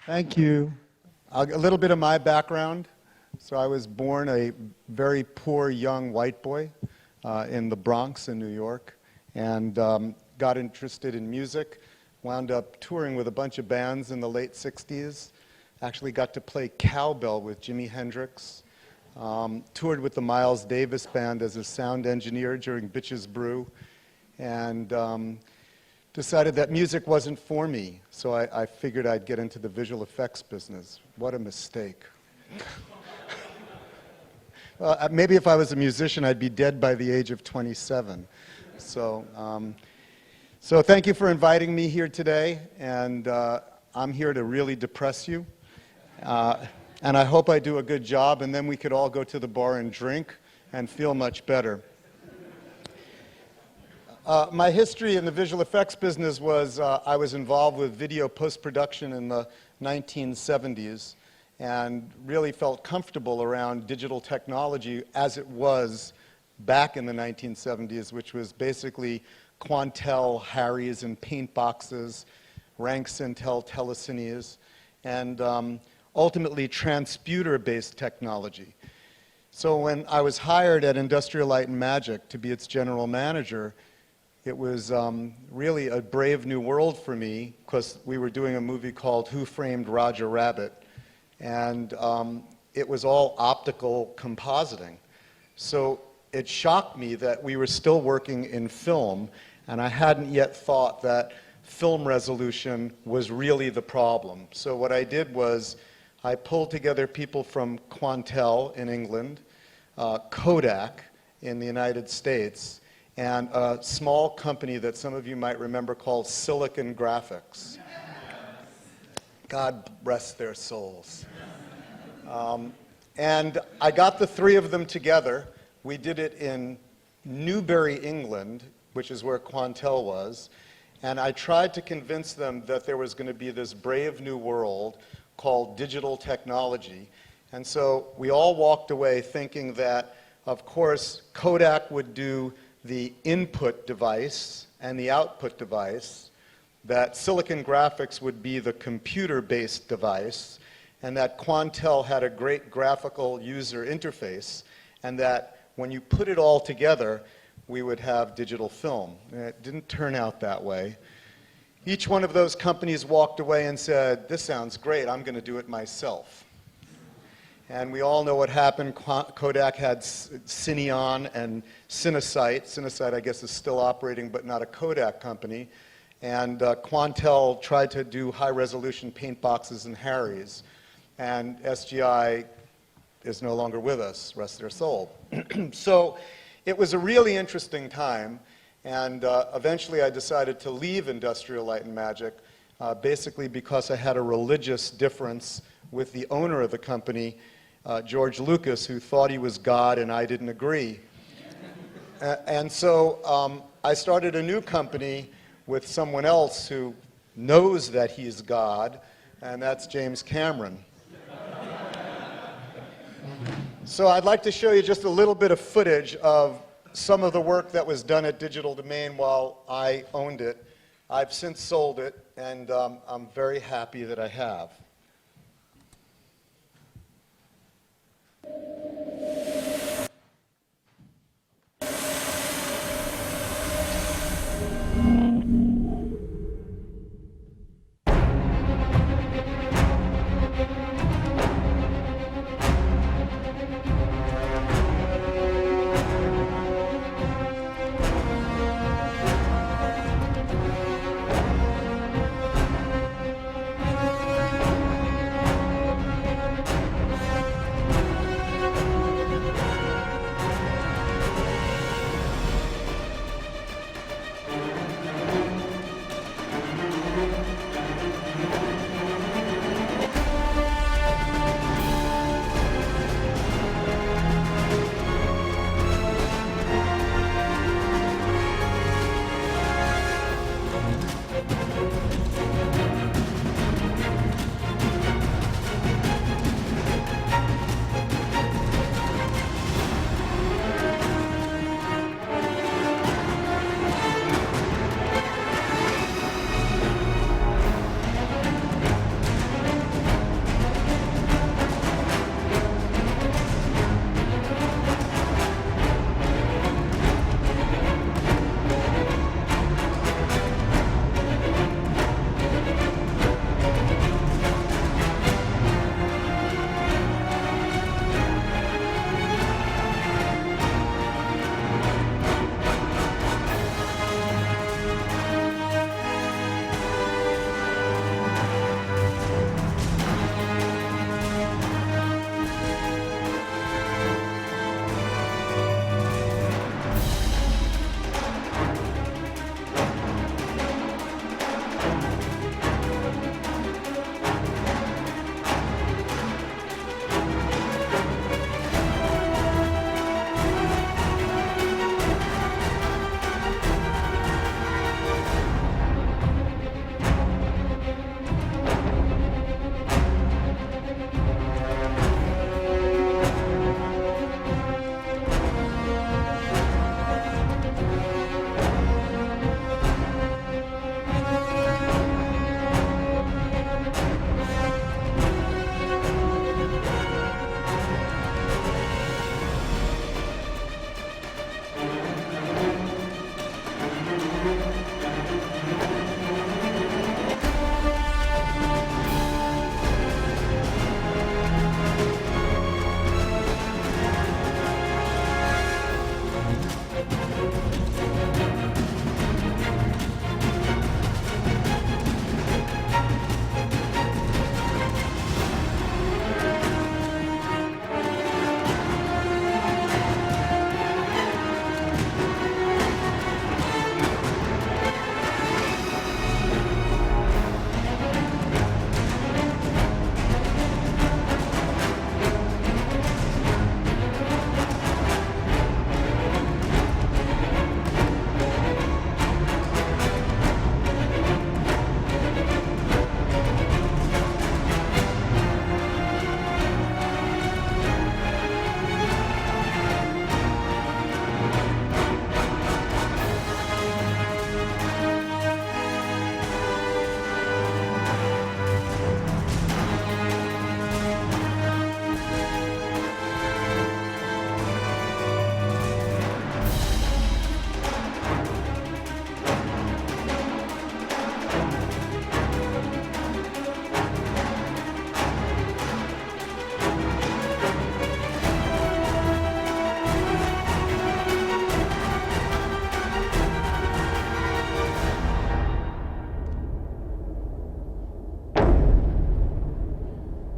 Thank you. A little bit of my background. So I was born a very poor young white boy in the Bronx in New York, and got interested in music, wound up touring with a bunch of bands in the late 60s, actually got to play cowbell with Jimi Hendrix, toured with the Miles Davis Band as a sound engineer during Bitches Brew, and decided that music wasn't for me, so I figured I'd get into the visual effects business. What a mistake. Well, maybe if I was a musician, I'd be dead by the age of 27. So thank you for inviting me here today, and I'm here to really depress you. And I hope I do a good job, and then we could all go to the bar and drink and feel much better. My history in the visual effects business was I was involved with video post-production in the 1970s and really felt comfortable around digital technology as it was back in the 1970s, which was basically Quantel, Harry's, and paint boxes, Rank Cintel, telecines, and ultimately transputer-based technology. So when I was hired at Industrial Light and Magic to be its general manager, it was really a brave new world for me because we were doing a movie called Who Framed Roger Rabbit, and it was all optical compositing. So it shocked me that we were still working in film, and I hadn't yet thought that film resolution was really the problem. So what I did was I pulled together people from Quantel in England, Kodak in the United States, and a small company that some of you might remember called Silicon Graphics. God rest their souls. And I got the three of them together. We did it in Newbury, England, which is where Quantel was, and I tried to convince them that there was going to be this brave new world called digital technology. And so we all walked away thinking that, of course, Kodak would do the input device and the output device, that Silicon Graphics would be the computer-based device, and that Quantel had a great graphical user interface, and that when you put it all together, we would have digital film. And it didn't turn out that way. Each one of those companies walked away and said, "This sounds great, I'm going to do it myself." And we all know what happened. Kodak had Cineon and Cinesite. Cinesite, I guess, is still operating, but not a Kodak company. And Quantel tried to do high-resolution paint boxes and Harry's. And SGI is no longer with us, rest their soul. So it was a really interesting time. And eventually I decided to leave Industrial Light and Magic, basically because I had a religious difference with the owner of the company, George Lucas, who thought he was God and I didn't agree. And so I started a new company with someone else who knows that he's God, and that's James Cameron. So I'd like to show you just a little bit of footage of some of the work that was done at Digital Domain while I owned it. I've since sold it, and I'm very happy that I have.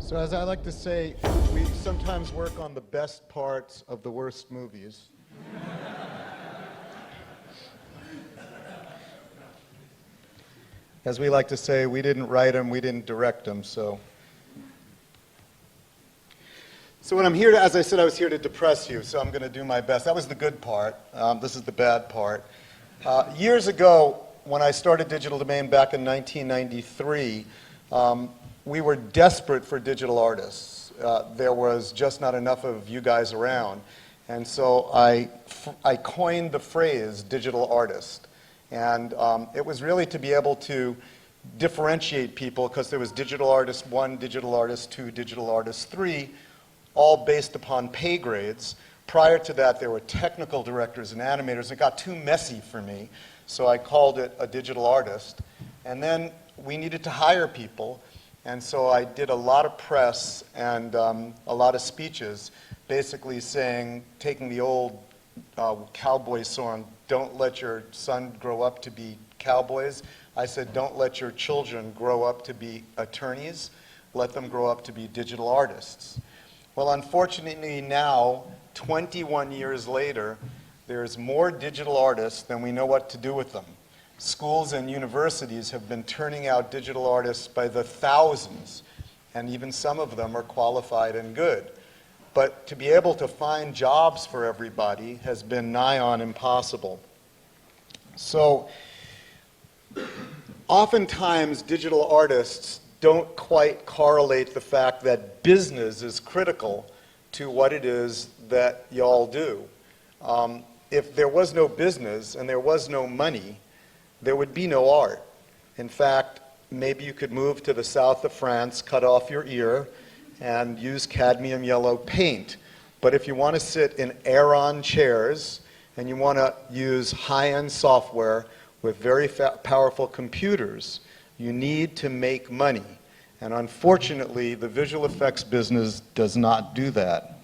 So as I like to say, we sometimes work on the best parts of the worst movies. As we like to say, we didn't write them, we didn't direct them, so. So when I'm here to, as I said, I was here to depress you, so I'm going to do my best. That was the good part. This is the bad part. Years ago, when I started Digital Domain back in 1993, we were desperate for digital artists. There was just not enough of you guys around. And so I coined the phrase digital artist. And it was really to be able to differentiate people, because there was digital artist 1, digital artist 2, digital artist 3, all based upon pay grades. Prior to that, there were technical directors and animators. It got too messy for me, so I called it a digital artist. And then we needed to hire people, and so I did a lot of press and a lot of speeches, basically saying, taking the old cowboy song, "Don't let your son grow up to be cowboys." I said, "Don't let your children grow up to be attorneys. Let them grow up to be digital artists." Well, unfortunately now, 21 years later, there's more digital artists than we know what to do with them. Schools and universities have been turning out digital artists by the thousands, and even some of them are qualified and good. But to be able to find jobs for everybody has been nigh on impossible. So oftentimes digital artists don't quite correlate the fact that business is critical to what it is that y'all do. If there was no business and there was no money, there would be no art. In fact, maybe you could move to the south of France, cut off your ear, and use cadmium yellow paint. But if you want to sit in Aeron chairs and you want to use high-end software with very powerful computers, you need to make money. And unfortunately, the visual effects business does not do that.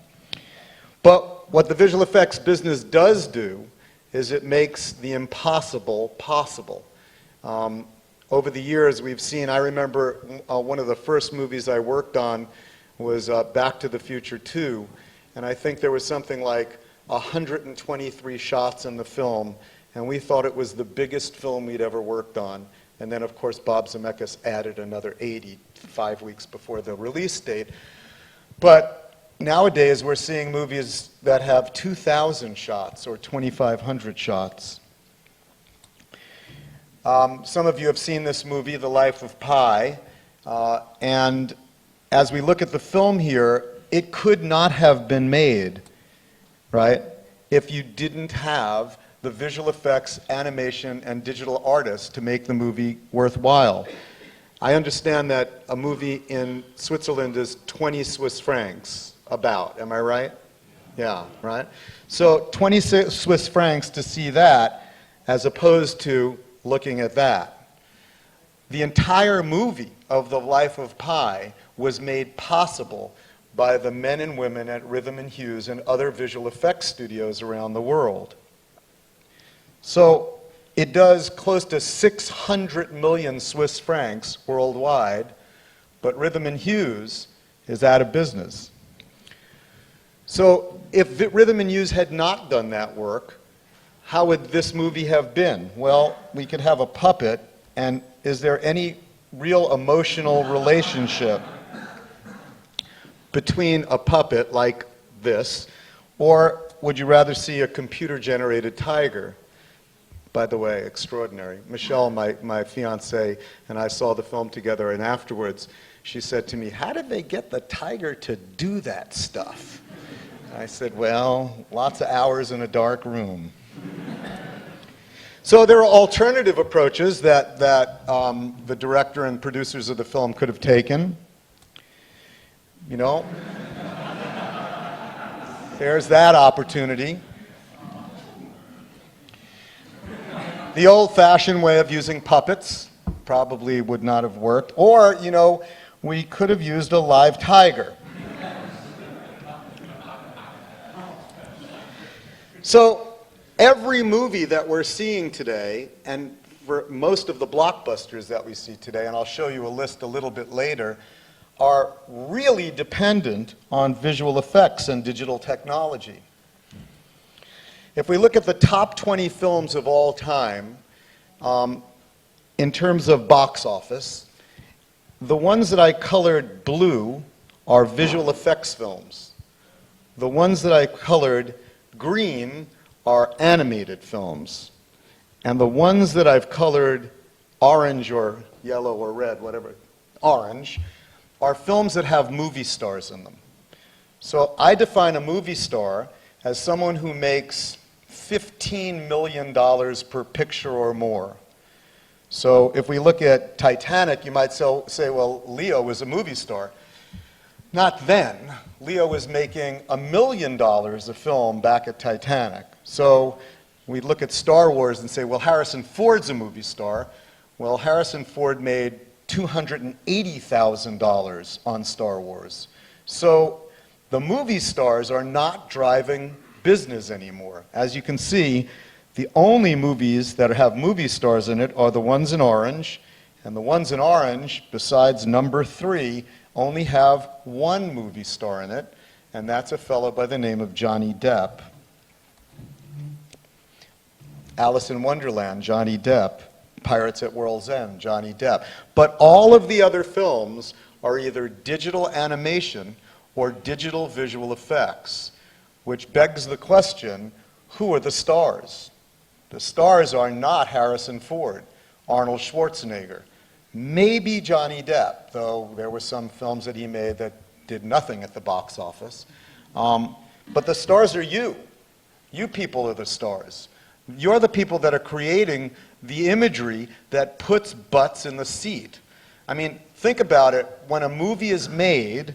But what the visual effects business does do is it makes the impossible possible. Over the years, we've seen, I remember one of the first movies I worked on was Back to the Future 2, and I think there was something like 123 shots in the film, and we thought it was the biggest film we'd ever worked on. And then, of course, Bob Zemeckis added another 80 5 weeks before the release date. But nowadays, we're seeing movies that have 2,000 shots or 2,500 shots. Some of you have seen this movie, The Life of Pi, and as we look at the film here, it could not have been made, right, if you didn't have the visual effects, animation, and digital artists to make the movie worthwhile. I understand that a movie in Switzerland is 20 Swiss francs, about, am I right? Yeah, right? So 20 Swiss francs to see that, as opposed to looking at that. The entire movie of The Life of Pi was made possible by the men and women at Rhythm and Hues and other visual effects studios around the world. So it does close to 600 million Swiss francs worldwide, but Rhythm and Hues is out of business. So if Rhythm and Hues had not done that work, how would this movie have been? Well, we could have a puppet, and is there any real emotional relationship between a puppet like this, or would you rather see a computer-generated tiger? By the way, extraordinary. Michelle, my fiancée, and I saw the film together, and afterwards she said to me, "How did they get the tiger to do that stuff?" I said, "Well, lots of hours in a dark room." So there are alternative approaches that the director and producers of the film could have taken. You know, there's that opportunity. The old-fashioned way of using puppets probably would not have worked. Or, you know, we could have used a live tiger. So every movie that we're seeing today, and for most of the blockbusters that we see today, and I'll show you a list a little bit later, are really dependent on visual effects and digital technology. If we look at the top 20 films of all time, in terms of box office, the ones that I colored blue are visual effects films. The ones that I colored green are animated films. And the ones that I've colored orange or yellow or red, whatever, orange, are films that have movie stars in them. So I define a movie star as someone who makes $15 million per picture or more. So if we look at Titanic, you might say, well, Leo was a movie star. Not then. Leo was making $1 million a film back at Titanic. So we look at Star Wars and say, well, Harrison Ford's a movie star. Well, Harrison Ford made $280,000 on Star Wars. So the movie stars are not driving business anymore. As you can see, the only movies that have movie stars in it are the ones in orange, and the ones in orange, besides number 3, only have one movie star in it, and that's a fellow by the name of Johnny Depp. Alice in Wonderland, Johnny Depp. Pirates at World's End, Johnny Depp. But all of the other films are either digital animation or digital visual effects, which begs the question, who are the stars? The stars are not Harrison Ford, Arnold Schwarzenegger, maybe Johnny Depp, though there were some films that he made that did nothing at the box office. But the stars are you. You people are the stars. You're the people that are creating the imagery that puts butts in the seat. I mean, think about it. When a movie is made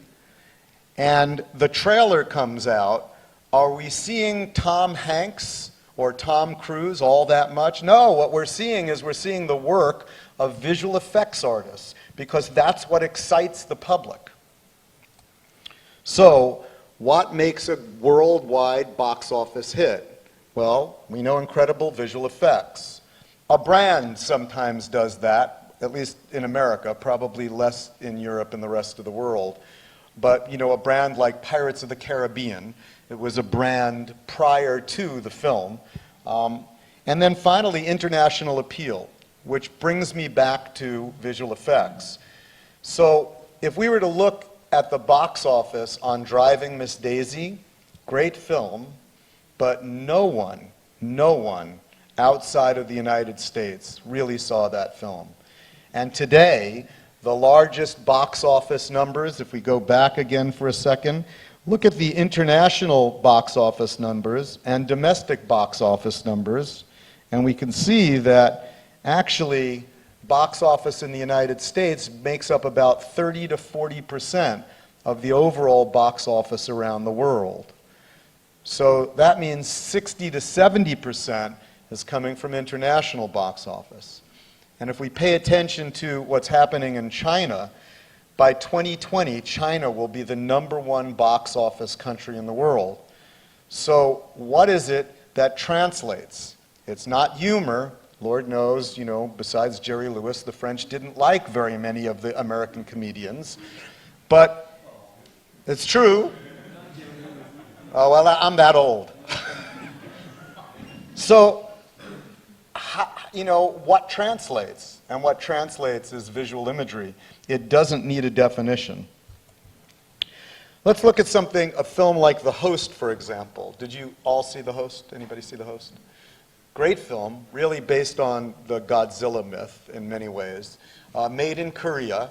and the trailer comes out, are we seeing Tom Hanks or Tom Cruise all that much? No, what we're seeing is we're seeing the work of visual effects artists, because that's what excites the public. So, what makes a worldwide box office hit? Well, we know incredible visual effects. A brand sometimes does that, at least in America, probably less in Europe and the rest of the world. But, you know, a brand like Pirates of the Caribbean, it was a brand prior to the film. And then finally, international appeal, which brings me back to visual effects. So if we were to look at the box office on Driving Miss Daisy, great film, but no one outside of the United States really saw that film. And today, the largest box office numbers, if we go back again for a second, look at the international box office numbers and domestic box office numbers, and we can see that actually box office in the United States makes up about 30 to 40% of the overall box office around the world. So that means 60 to 70% is coming from international box office. And if we pay attention to what's happening in China, by 2020, China will be the #1 box office country in the world. So what is it that translates? It's not humor. Lord knows, you know, besides Jerry Lewis, the French didn't like very many of the American comedians. But it's true. Oh, well, I'm that old. So, you know, what translates? And what translates is visual imagery. It doesn't need a definition. Let's look at something, a film like The Host, for example. Did you all see The Host? Anybody see The Host? Great film, really based on the Godzilla myth in many ways. Made in Korea,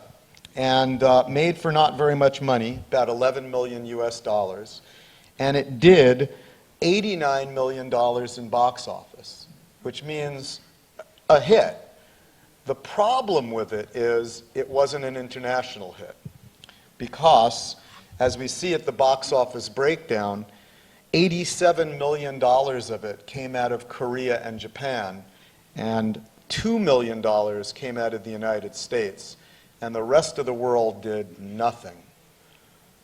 and made for not very much money, about 11 million US dollars. And it did $89 million in box office, which means a hit. The problem with it is it wasn't an international hit, because, as we see at the box office breakdown, $87 million of it came out of Korea and Japan, and $2 million came out of the United States, and the rest of the world did nothing.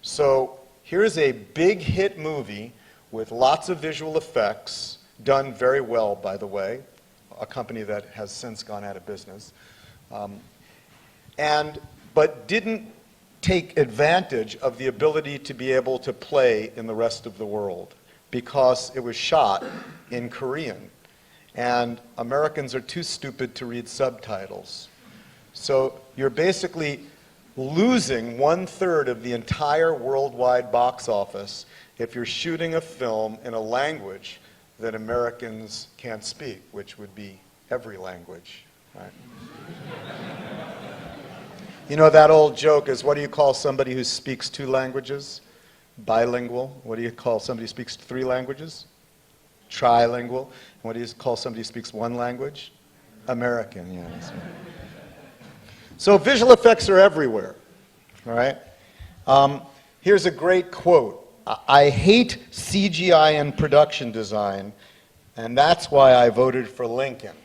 So here's a big hit movie with lots of visual effects, done very well, by the way, a company that has since gone out of business, but didn't take advantage of the ability to be able to play in the rest of the world because it was shot in Korean. And Americans are too stupid to read subtitles. So you're basically losing 1/3 of the entire worldwide box office if you're shooting a film in a language that Americans can't speak, which would be every language, right? You know, that old joke is, what do you call somebody who speaks 2 languages? Bilingual. What do you call somebody who speaks 3 languages? Trilingual. And what do you call somebody who speaks 1 language? American, yeah. That's right. So visual effects are everywhere, all right? Here's a great quote. I hate CGI and production design, and that's why I voted for Lincoln.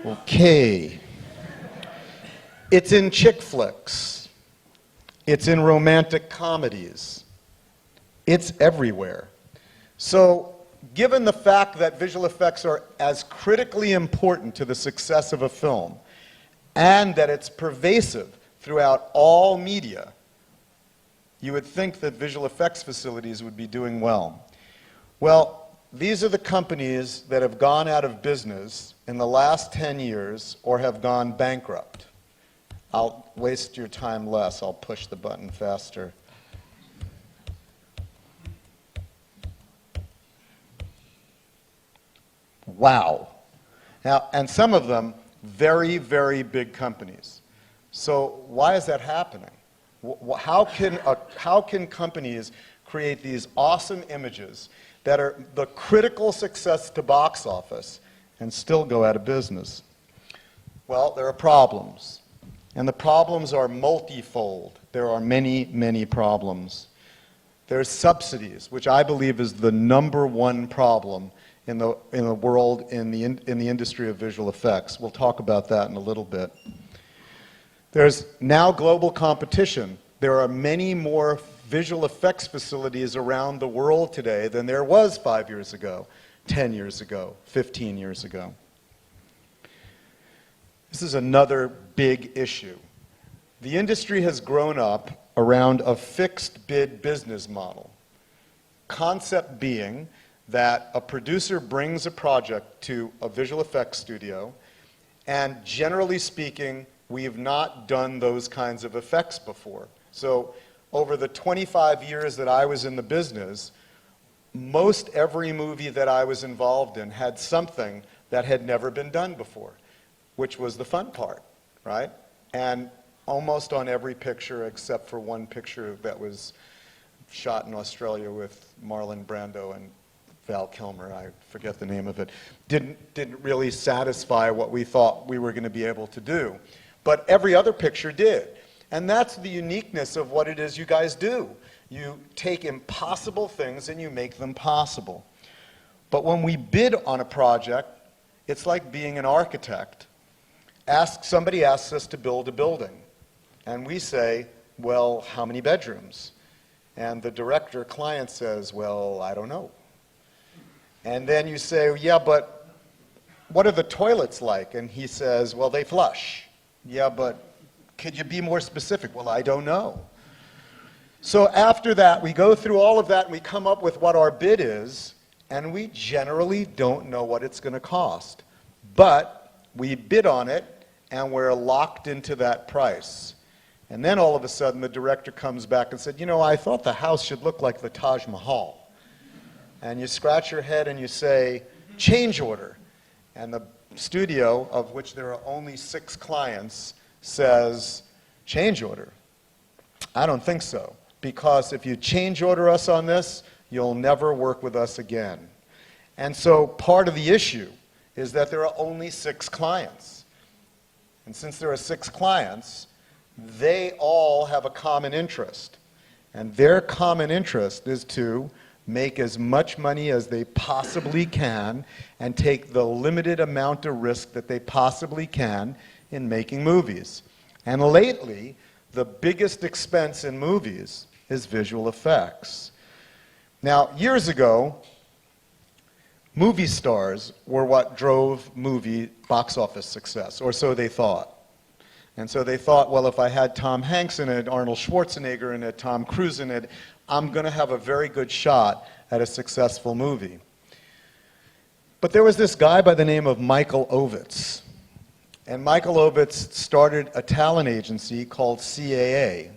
Okay. It's in chick flicks. It's in romantic comedies. It's everywhere. So, given the fact that visual effects are as critically important to the success of a film, and that it's pervasive throughout all media, you would think that visual effects facilities would be doing well. Well, these are the companies that have gone out of business in the last 10 years or have gone bankrupt. I'll waste your time less. I'll push the button faster. Wow. Now, and some of them very, very big companies. So why is that happening? How can companies create these awesome images that are the critical success to box office and still go out of business? Well, there are problems. And the problems are multifold. There are many, many problems. There's subsidies, which I believe is the #1 problem in the world, in the industry of visual effects. We'll talk about that in a little bit. There's now global competition. There are many more visual effects facilities around the world today than there was 5 years ago, 10 years ago, 15 years ago. This is another big issue. The industry has grown up around a fixed bid business model. Concept being that a producer brings a project to a visual effects studio, and generally speaking, we have not done those kinds of effects before. So over the 25 years that I was in the business, most every movie that I was involved in had something that had never been done before, which was the fun part, right? And almost on every picture, except for one picture that was shot in Australia with Marlon Brando and Val Kilmer, I forget the name of it, didn't really satisfy what we thought we were going to be able to do. But every other picture did. And that's the uniqueness of what it is you guys do. You take impossible things and you make them possible. But when we bid on a project, it's like being an architect. Somebody asks us to build a building. And we say, well, how many bedrooms? And the director client says, well, I don't know. And then you say, yeah, but what are the toilets like? And he says, well, they flush. Yeah, but could you be more specific? Well, I don't know. So after that, we go through all of that and we come up with what our bid is, and we generally don't know what it's going to cost. But we bid on it, and we're locked into that price. And then all of a sudden, the director comes back and said, you know, I thought the house should look like the Taj Mahal. And you scratch your head and you say, change order. And the studio, of which there are only 6 clients, says, change order. I don't think so, because if you change order us on this, you'll never work with us again. And so part of the issue is that there are only 6 clients. And since there are 6 clients, they all have a common interest. And their common interest is to make as much money as they possibly can and take the limited amount of risk that they possibly can in making movies. And lately, the biggest expense in movies is visual effects. Now, years ago, movie stars were what drove movie box office success, or so they thought. And so they thought, well, if I had Tom Hanks in it, Arnold Schwarzenegger in it, Tom Cruise in it, I'm going to have a very good shot at a successful movie. But there was this guy by the name of Michael Ovitz. And Michael Ovitz started a talent agency called CAA.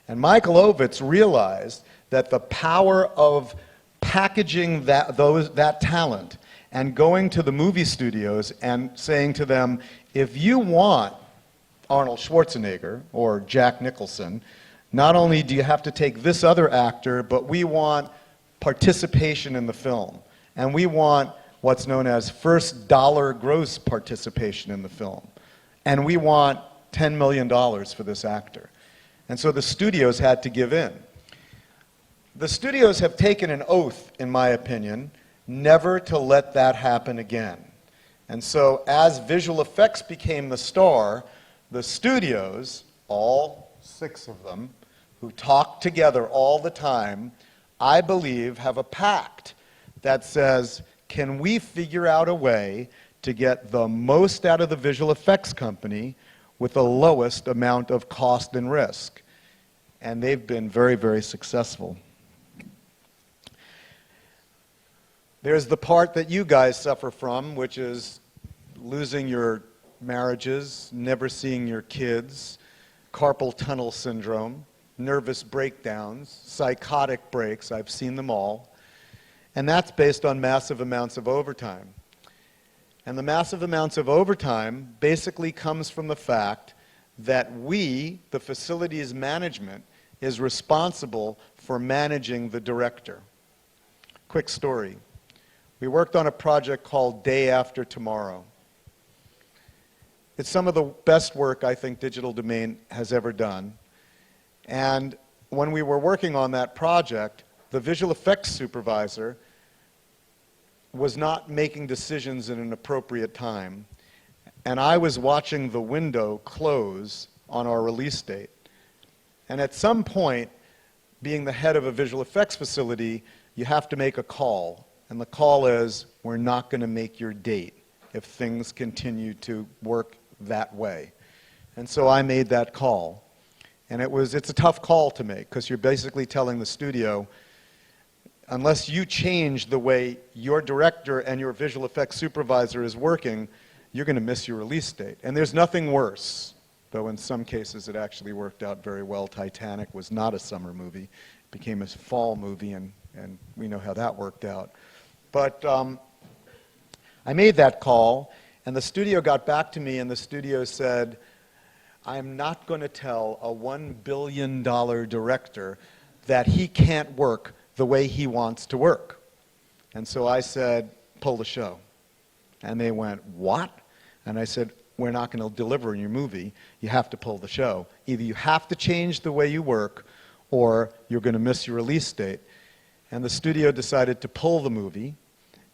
And Michael Ovitz realized that the power of packaging that talent and going to the movie studios and saying to them, if you want Arnold Schwarzenegger or Jack Nicholson, not only do you have to take this other actor, but we want participation in the film. And we want what's known as first dollar gross participation in the film. And we want $10 million for this actor. And so the studios had to give in. The studios have taken an oath, in my opinion, never to let that happen again. And so as visual effects became the star, the studios, all 6 of them, who talk together all the time, I believe have a pact that says, can we figure out a way to get the most out of the visual effects company with the lowest amount of cost and risk? And they've been very, very successful. There's the part that you guys suffer from, which is losing your marriages, never seeing your kids, carpal tunnel syndrome, nervous breakdowns, psychotic breaks. I've seen them all. And that's based on massive amounts of overtime. And the massive amounts of overtime basically comes from the fact that we, the facilities management, is responsible for managing the director. Quick story. We worked on a project called Day After Tomorrow. It's some of the best work I think Digital Domain has ever done. And when we were working on that project, the visual effects supervisor was not making decisions in an appropriate time. And I was watching the window close on our release date. And at some point, being the head of a visual effects facility, you have to make a call. And the call is, we're not going to make your date if things continue to work that way. And so I made that call. And it's a tough call to make, because you're basically telling the studio, unless you change the way your director and your visual effects supervisor is working, you're going to miss your release date. And there's nothing worse, though in some cases it actually worked out very well. Titanic was not a summer movie. It became a fall movie, and we know how that worked out. But I made that call, and the studio got back to me, and the studio said, I'm not going to tell a $1 billion director that he can't work the way he wants to work. And so I said, pull the show. And they went, what? And I said, we're not going to deliver your movie. You have to pull the show. Either you have to change the way you work, or you're going to miss your release date. And the studio decided to pull the movie,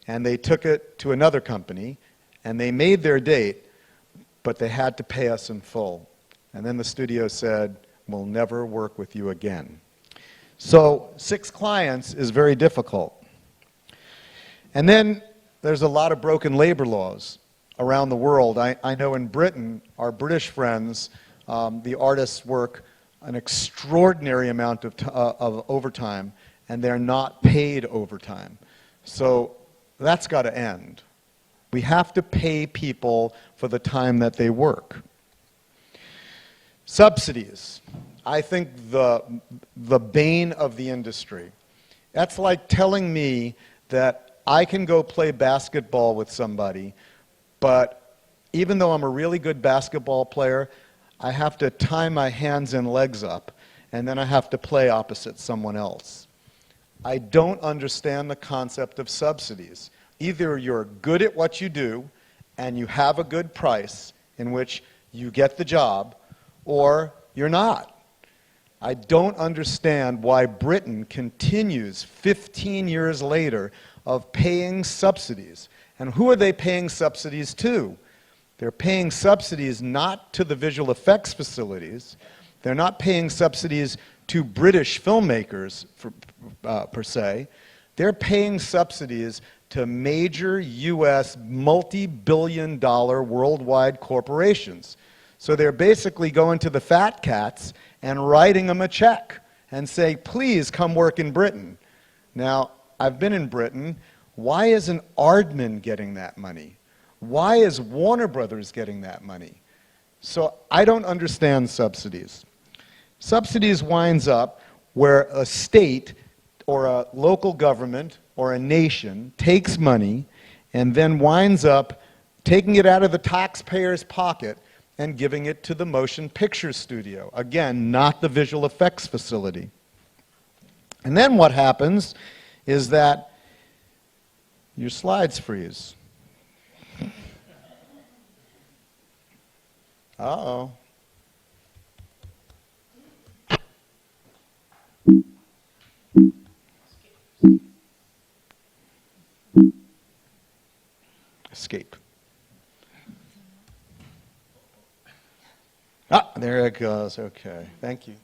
and they took it to another company, and they made their date, but they had to pay us in full. And then the studio said, we'll never work with you again. So 6 clients is very difficult. And then there's a lot of broken labor laws around the world. I know in Britain, our British friends, the artists work an extraordinary amount of overtime, and they're not paid overtime. So that's got to end. We have to pay people for the time that they work. Subsidies. I think the bane of the industry. That's like telling me that I can go play basketball with somebody, but even though I'm a really good basketball player, I have to tie my hands and legs up, and then I have to play opposite someone else. I don't understand the concept of subsidies. Either you're good at what you do, and you have a good price in which you get the job, or you're not. I don't understand why Britain continues 15 years later of paying subsidies. And who are they paying subsidies to? They're paying subsidies not to the visual effects facilities. They're not paying subsidies to British filmmakers, per se. They're paying subsidies to major U.S. multi-billion-dollar worldwide corporations. So they're basically going to the fat cats and writing them a check and say, please come work in Britain. Now, I've been in Britain. Why isn't Aardman getting that money? Why is Warner Brothers getting that money? So I don't understand subsidies. Subsidies winds up where a state or a local government or a nation takes money and then winds up taking it out of the taxpayer's pocket and giving it to the motion picture studio. Again, not the visual effects facility. And then what happens is that your slides freeze. Uh-oh. Escape. Ah, there it goes. Okay, thank you.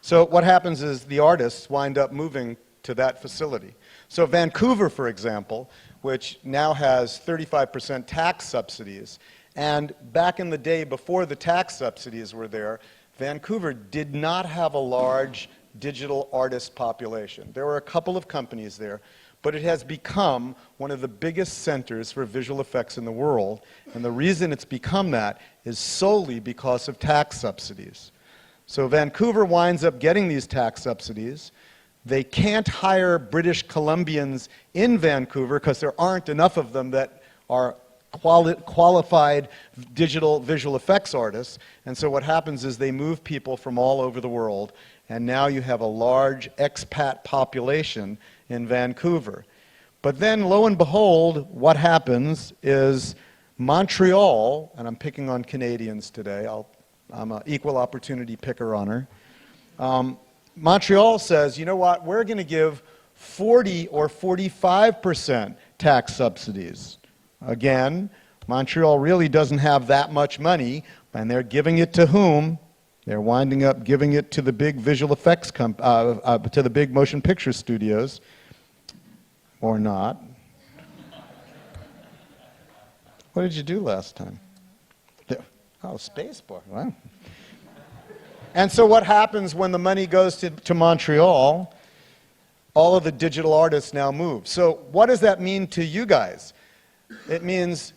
So what happens is the artists wind up moving to that facility. So Vancouver, for example, which now has 35% tax subsidies, and back in the day before the tax subsidies were there, Vancouver did not have a large digital artist population. There were a couple of companies there, but it has become one of the biggest centers for visual effects in the world, and the reason it's become that is solely because of tax subsidies. So Vancouver winds up getting these tax subsidies. They can't hire British Columbians in Vancouver because there aren't enough of them that are qualified digital visual effects artists, and so what happens is they move people from all over the world, and now you have a large expat population in Vancouver. But then, lo and behold, what happens is Montreal, and I'm picking on Canadians today, I'm an equal opportunity picker on her. Montreal says, you know what, we're going to give 40 or 45% tax subsidies. Again, Montreal really doesn't have that much money, and they're giving it to whom? They're winding up giving it to the big visual effects to the big motion picture studios, or not. What did you do last time? Oh, Spacebar, wow. And so what happens when the money goes to Montreal? All of the digital artists now move. So what does that mean to you guys? It means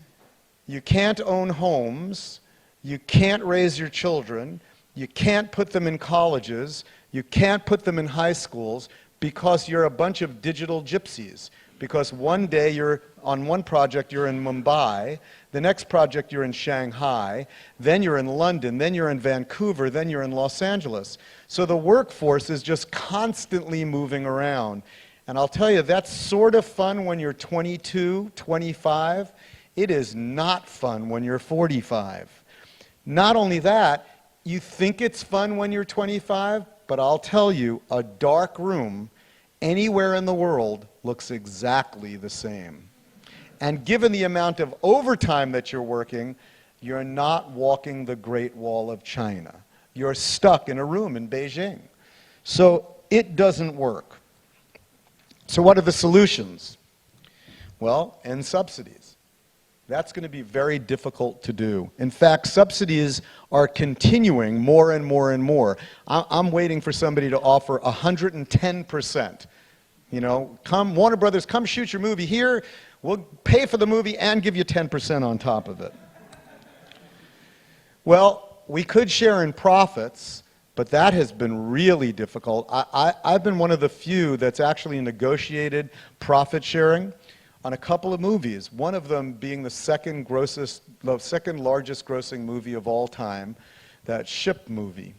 you can't own homes, you can't raise your children, you can't put them in colleges, you can't put them in high schools because you're a bunch of digital gypsies. Because one day you're on one project, you're in Mumbai, the next project you're in Shanghai, then you're in London, then you're in Vancouver, then you're in Los Angeles. So the workforce is just constantly moving around. And I'll tell you, that's sort of fun when you're 22, 25. It is not fun when you're 45. Not only that, you think it's fun when you're 25, but I'll tell you, a dark room anywhere in the world looks exactly the same. And given the amount of overtime that you're working, you're not walking the Great Wall of China. You're stuck in a room in Beijing. So it doesn't work. So what are the solutions? Well, end subsidies. That's going to be very difficult to do. In fact, subsidies are continuing more and more and more. I'm waiting for somebody to offer 110%. You know, come, Warner Brothers, come shoot your movie here. We'll pay for the movie and give you 10% on top of it. Well, we could share in profits, but that has been really difficult. I've been one of the few that's actually negotiated profit sharing on a couple of movies, one of them being the second largest grossing movie of all time, that Ship movie.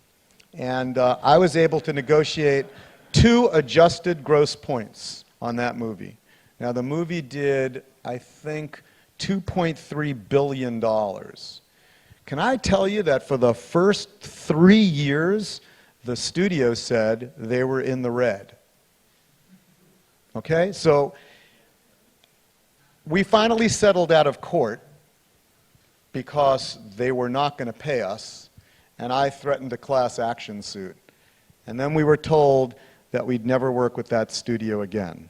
And I was able to negotiate 2 adjusted gross points on that movie. Now the movie did, I think, $2.3 billion. Can I tell you that for the first 3 years, the studio said they were in the red? Okay, so we finally settled out of court because they were not going to pay us, and I threatened a class action suit. And then we were told that we'd never work with that studio again.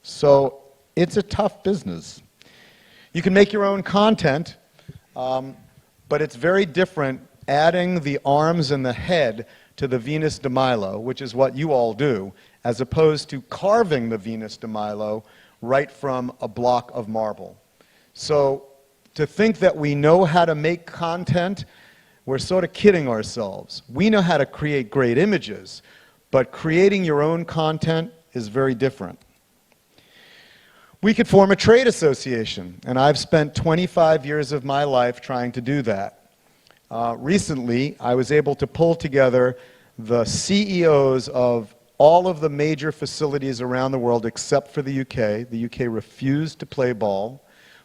So it's a tough business. You can make your own content. But it's very different adding the arms and the head to the Venus de Milo, which is what you all do, as opposed to carving the Venus de Milo right from a block of marble. So to think that we know how to make content, we're sort of kidding ourselves. We know how to create great images, but creating your own content is very different. We could form a trade association, and I've spent 25 years of my life trying to do that. Recently, I was able to pull together the CEOs of all of the major facilities around the world except for the UK. The UK refused to play ball,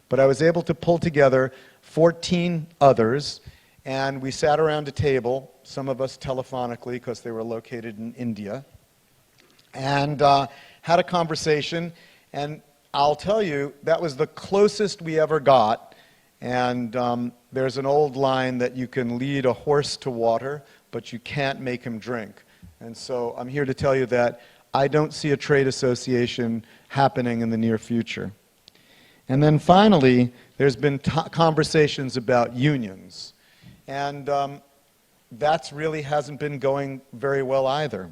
but I was able to pull together 14 others, and we sat around a table, some of us telephonically because they were located in India, and had a conversation. And I'll tell you, that was the closest we ever got. And there's an old line that you can lead a horse to water, but you can't make him drink. And so I'm here to tell you that I don't see a trade association happening in the near future. And then finally, there's been conversations about unions. And that really hasn't been going very well either.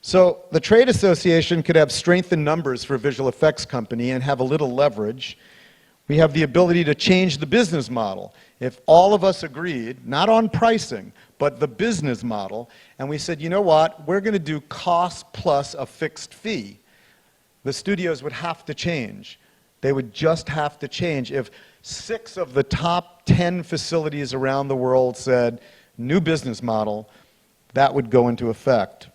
So the trade association could have strength in numbers for a visual effects company and have a little leverage. We have the ability to change the business model. If all of us agreed, not on pricing, but the business model, and we said, you know what, we're going to do cost plus a fixed fee, the studios would have to change. They would just have to change. If 6 of the top 10 facilities around the world said, new business model, that would go into effect.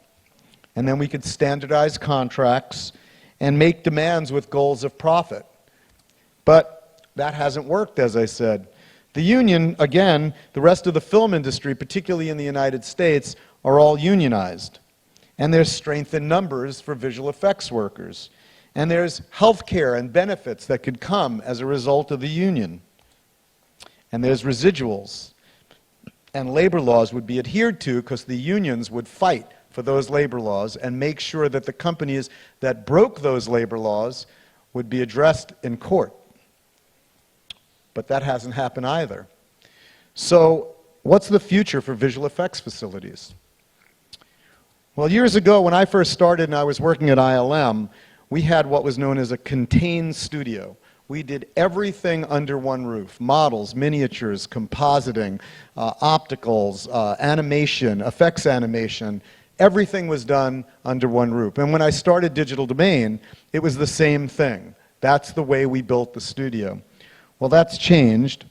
And then we could standardize contracts and make demands with goals of profit. But that hasn't worked, as I said. The union, again, the rest of the film industry, particularly in the United States, are all unionized. And there's strength in numbers for visual effects workers. And there's health care and benefits that could come as a result of the union. And there's residuals. And labor laws would be adhered to because the unions would fight for those labor laws and make sure that the companies that broke those labor laws would be addressed in court. But that hasn't happened either. So what's the future for visual effects facilities? Well, years ago when I first started and I was working at ILM, we had what was known as a contained studio. We did everything under one roof: models, miniatures, compositing, opticals, animation, effects animation. Everything was done under one roof. And when I started Digital Domain, it was the same thing. That's the way we built the studio. Well, that's changed.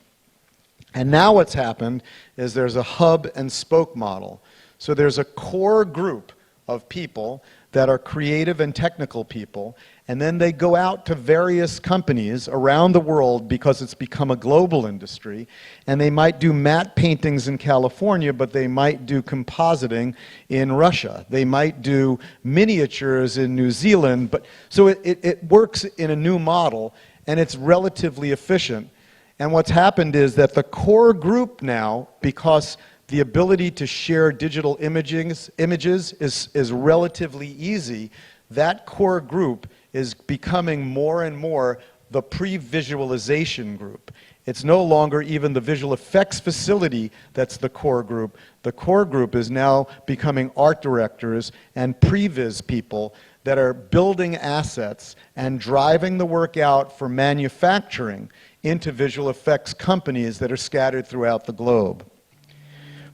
And now what's happened is there's a hub and spoke model. So there's a core group of people that are creative and technical people, and then they go out to various companies around the world because it's become a global industry, and they might do matte paintings in California, but they might do compositing in Russia. They might do miniatures in New Zealand, but so it works in a new model, and it's relatively efficient. And what's happened is that the core group now, because the ability to share digital images is relatively easy, that core group is becoming more and more the pre-visualization group. It's no longer even the visual effects facility that's the core group. The core group is now becoming art directors and previs people that are building assets and driving the work out for manufacturing into visual effects companies that are scattered throughout the globe.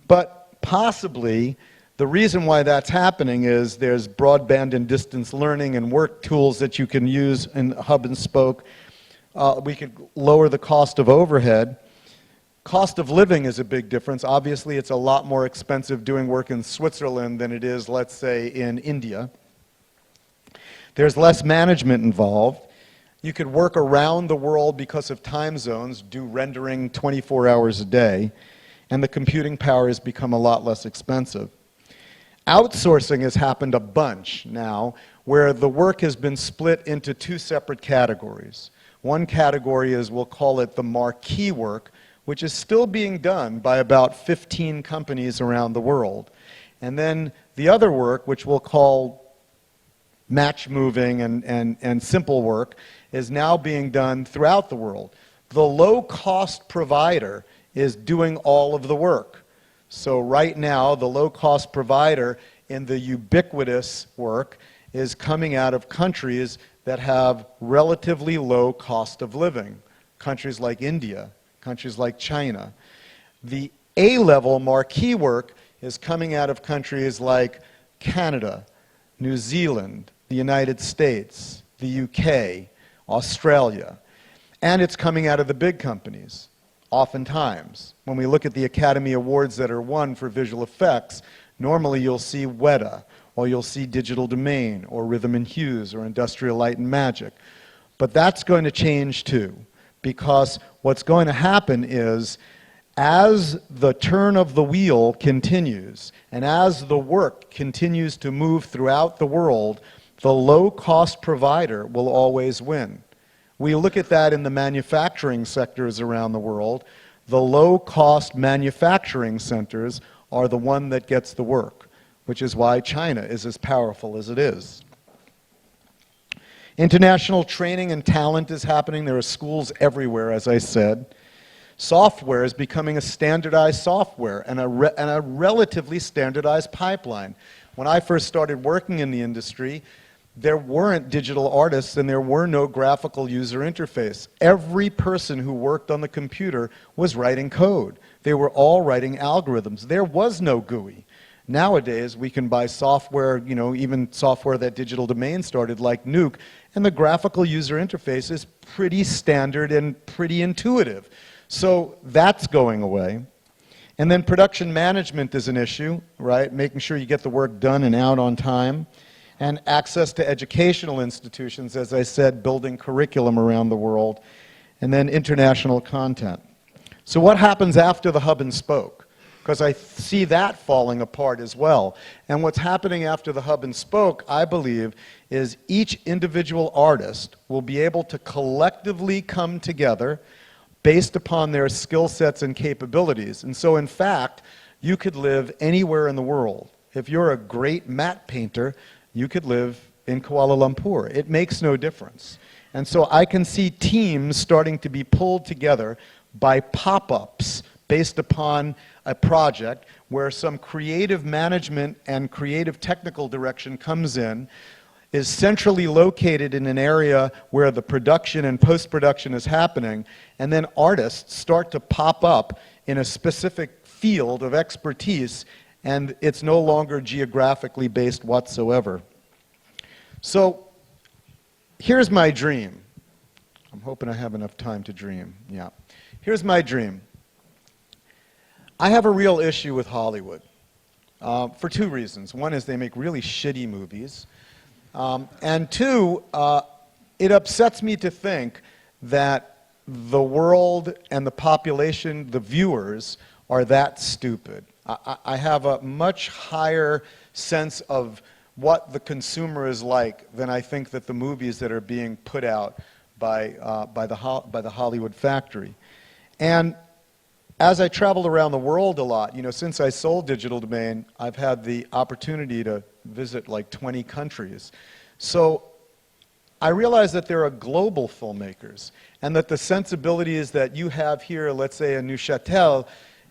But possibly, the reason why that's happening is there's broadband and distance learning and work tools that you can use in hub and spoke. We could lower the cost of overhead. Cost of living is a big difference. Obviously, it's a lot more expensive doing work in Switzerland than it is, let's say, in India. There's less management involved. You could work around the world because of time zones, do rendering 24 hours a day, and the computing power has become a lot less expensive. Outsourcing has happened a bunch now, where the work has been split into 2 separate categories. One category is, we'll call it the marquee work, which is still being done by about 15 companies around the world. And then the other work, which we'll call match moving and simple work, is now being done throughout the world. the low-cost provider is doing all of the work. So right now, the low-cost provider in the ubiquitous work is coming out of countries that have relatively low cost of living. Countries like India, countries like China. The A-level marquee work is coming out of countries like Canada, New Zealand, the United States, the UK, Australia. And it's coming out of the big companies, oftentimes. When we look at the Academy Awards that are won for visual effects, normally you'll see Weta, or you'll see Digital Domain, or Rhythm and Hues, or Industrial Light and Magic. But that's going to change too, because what's going to happen is, as the turn of the wheel continues, and as the work continues to move throughout the world, the low-cost provider will always win. We look at that in the manufacturing sectors around the world. The low-cost manufacturing centers are the one that gets the work, which is why China is as powerful as it is. International training and talent is happening. There are schools everywhere, as I said. Software is becoming a standardized software and a relatively standardized pipeline. When I first started working in the industry, there weren't digital artists and there were no graphical user interface. Every person who worked on the computer was writing code. They were all writing algorithms. There was no GUI. Nowadays, we can buy software, even software that Digital Domain started, like Nuke, and the graphical user interface is pretty standard and pretty intuitive. So that's going away. And then production management is an issue, right? Making sure you get the work done and out on time. And access to educational institutions, as I said, building curriculum around the world. And then international content. So what happens after the hub and spoke? Because I see that falling apart as well. And what's happening after the hub and spoke, I believe, is each individual artist will be able to collectively come together based upon their skill sets and capabilities. And so, in fact, you could live anywhere in the world. If you're a great matte painter, you could live in Kuala Lumpur. It makes no difference. And so I can see teams starting to be pulled together by pop-ups based upon a project where some creative management and creative technical direction comes in, is centrally located in an area where the production and post-production is happening, and then artists start to pop up in a specific field of expertise, and it's no longer geographically based whatsoever. So here's my dream. I'm hoping I have enough time to dream. Yeah. Here's my dream. I have a real issue with Hollywood for two reasons. One is they make really shitty movies. And two, it upsets me to think that the world and the population, the viewers, are that stupid. I have a much higher sense of what the consumer is like than I think that the movies that are being put out by the Hollywood factory. And as I traveled around the world a lot, since I sold Digital Domain, I've had the opportunity to visit like 20 countries. So I realize that there are global filmmakers, and that the sensibilities that you have here, let's say in Neuchâtel,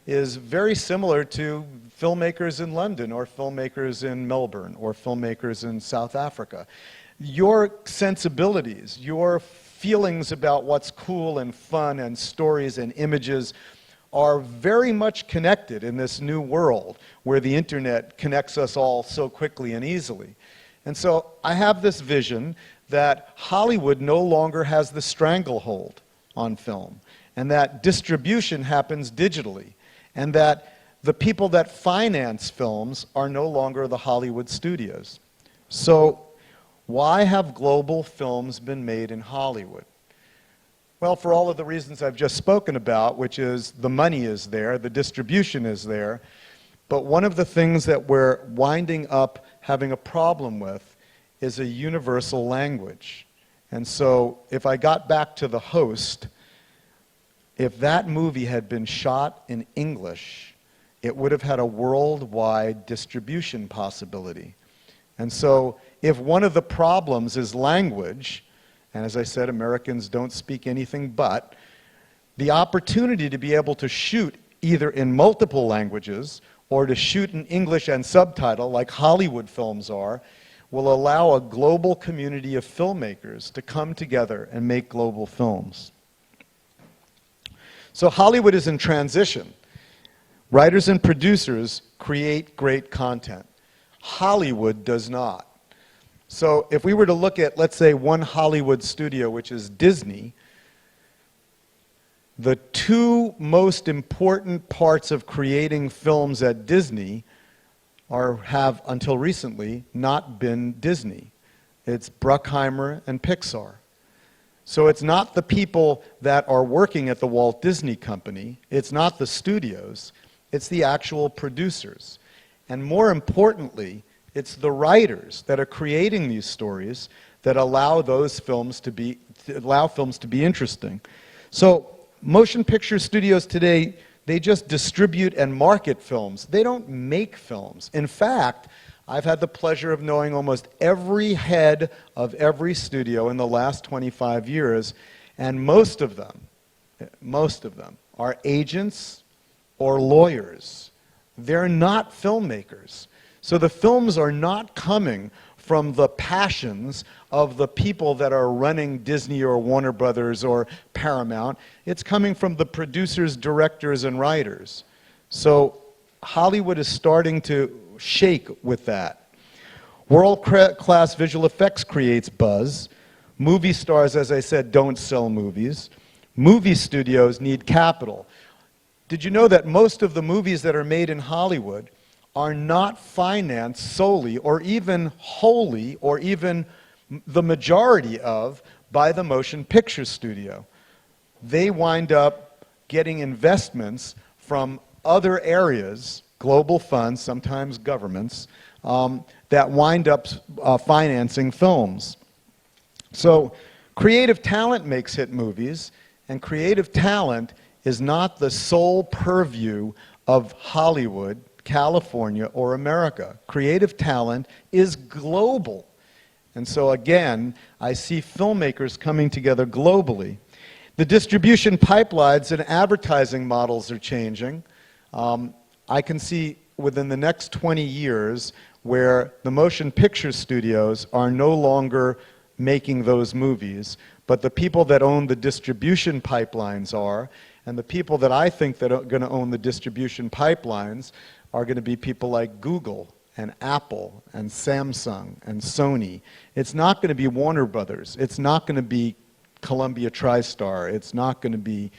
is very similar to filmmakers in London, or filmmakers in Melbourne, or filmmakers in South Africa. Your sensibilities, your feelings about what's cool and fun and stories and images are very much connected in this new world where the internet connects us all so quickly and easily. And so I have this vision that Hollywood no longer has the stranglehold on film, and that distribution happens digitally, and that the people that finance films are no longer the Hollywood studios. So why have global films been made in Hollywood? Well, for all of the reasons I've just spoken about, which is the money is there, the distribution is there, but one of the things that we're winding up having a problem with is a universal language. And so if I got back to the host, if that movie had been shot in English, it would have had a worldwide distribution possibility. And so if one of the problems is language, and as I said, Americans don't speak anything but, the opportunity to be able to shoot either in multiple languages or to shoot in English and subtitle, like Hollywood films are, will allow a global community of filmmakers to come together and make global films. So Hollywood is in transition. Writers and producers create great content. Hollywood does not. So if we were to look at, let's say, one Hollywood studio, which is Disney, the two most important parts of creating films at Disney have, until recently, not been Disney. It's Bruckheimer and Pixar. So it's not the people that are working at the Walt Disney Company, it's not the studios, it's the actual producers. And more importantly, it's the writers that are creating these stories that allow those films to be interesting. So motion picture studios today, they just distribute and market films. They don't make films. In fact, I've had the pleasure of knowing almost every head of every studio in the last 25 years, and most of them are agents or lawyers. They're not filmmakers. So the films are not coming from the passions of the people that are running Disney or Warner Brothers or Paramount. It's coming from the producers, directors, and writers. So Hollywood is starting to shake with that. World-class visual effects creates buzz. Movie stars, as I said, don't sell movies. Movie studios need capital. Did you know that most of the movies that are made in Hollywood are not financed solely or even wholly or even the majority of by the motion picture studio? They wind up getting investments from other areas, global funds, sometimes governments, that wind up financing films. So creative talent makes hit movies, and creative talent is not the sole purview of Hollywood, California, or America. Creative talent is global. And so again, I see filmmakers coming together globally. The distribution pipelines and advertising models are changing. I can see within the next 20 years where the motion picture studios are no longer making those movies, but the people that own the distribution pipelines are, and the people that I think that are going to own the distribution pipelines are going to be people like Google and Apple and Samsung and Sony. It's not going to be Warner Brothers. It's not going to be Columbia TriStar. It's not going to be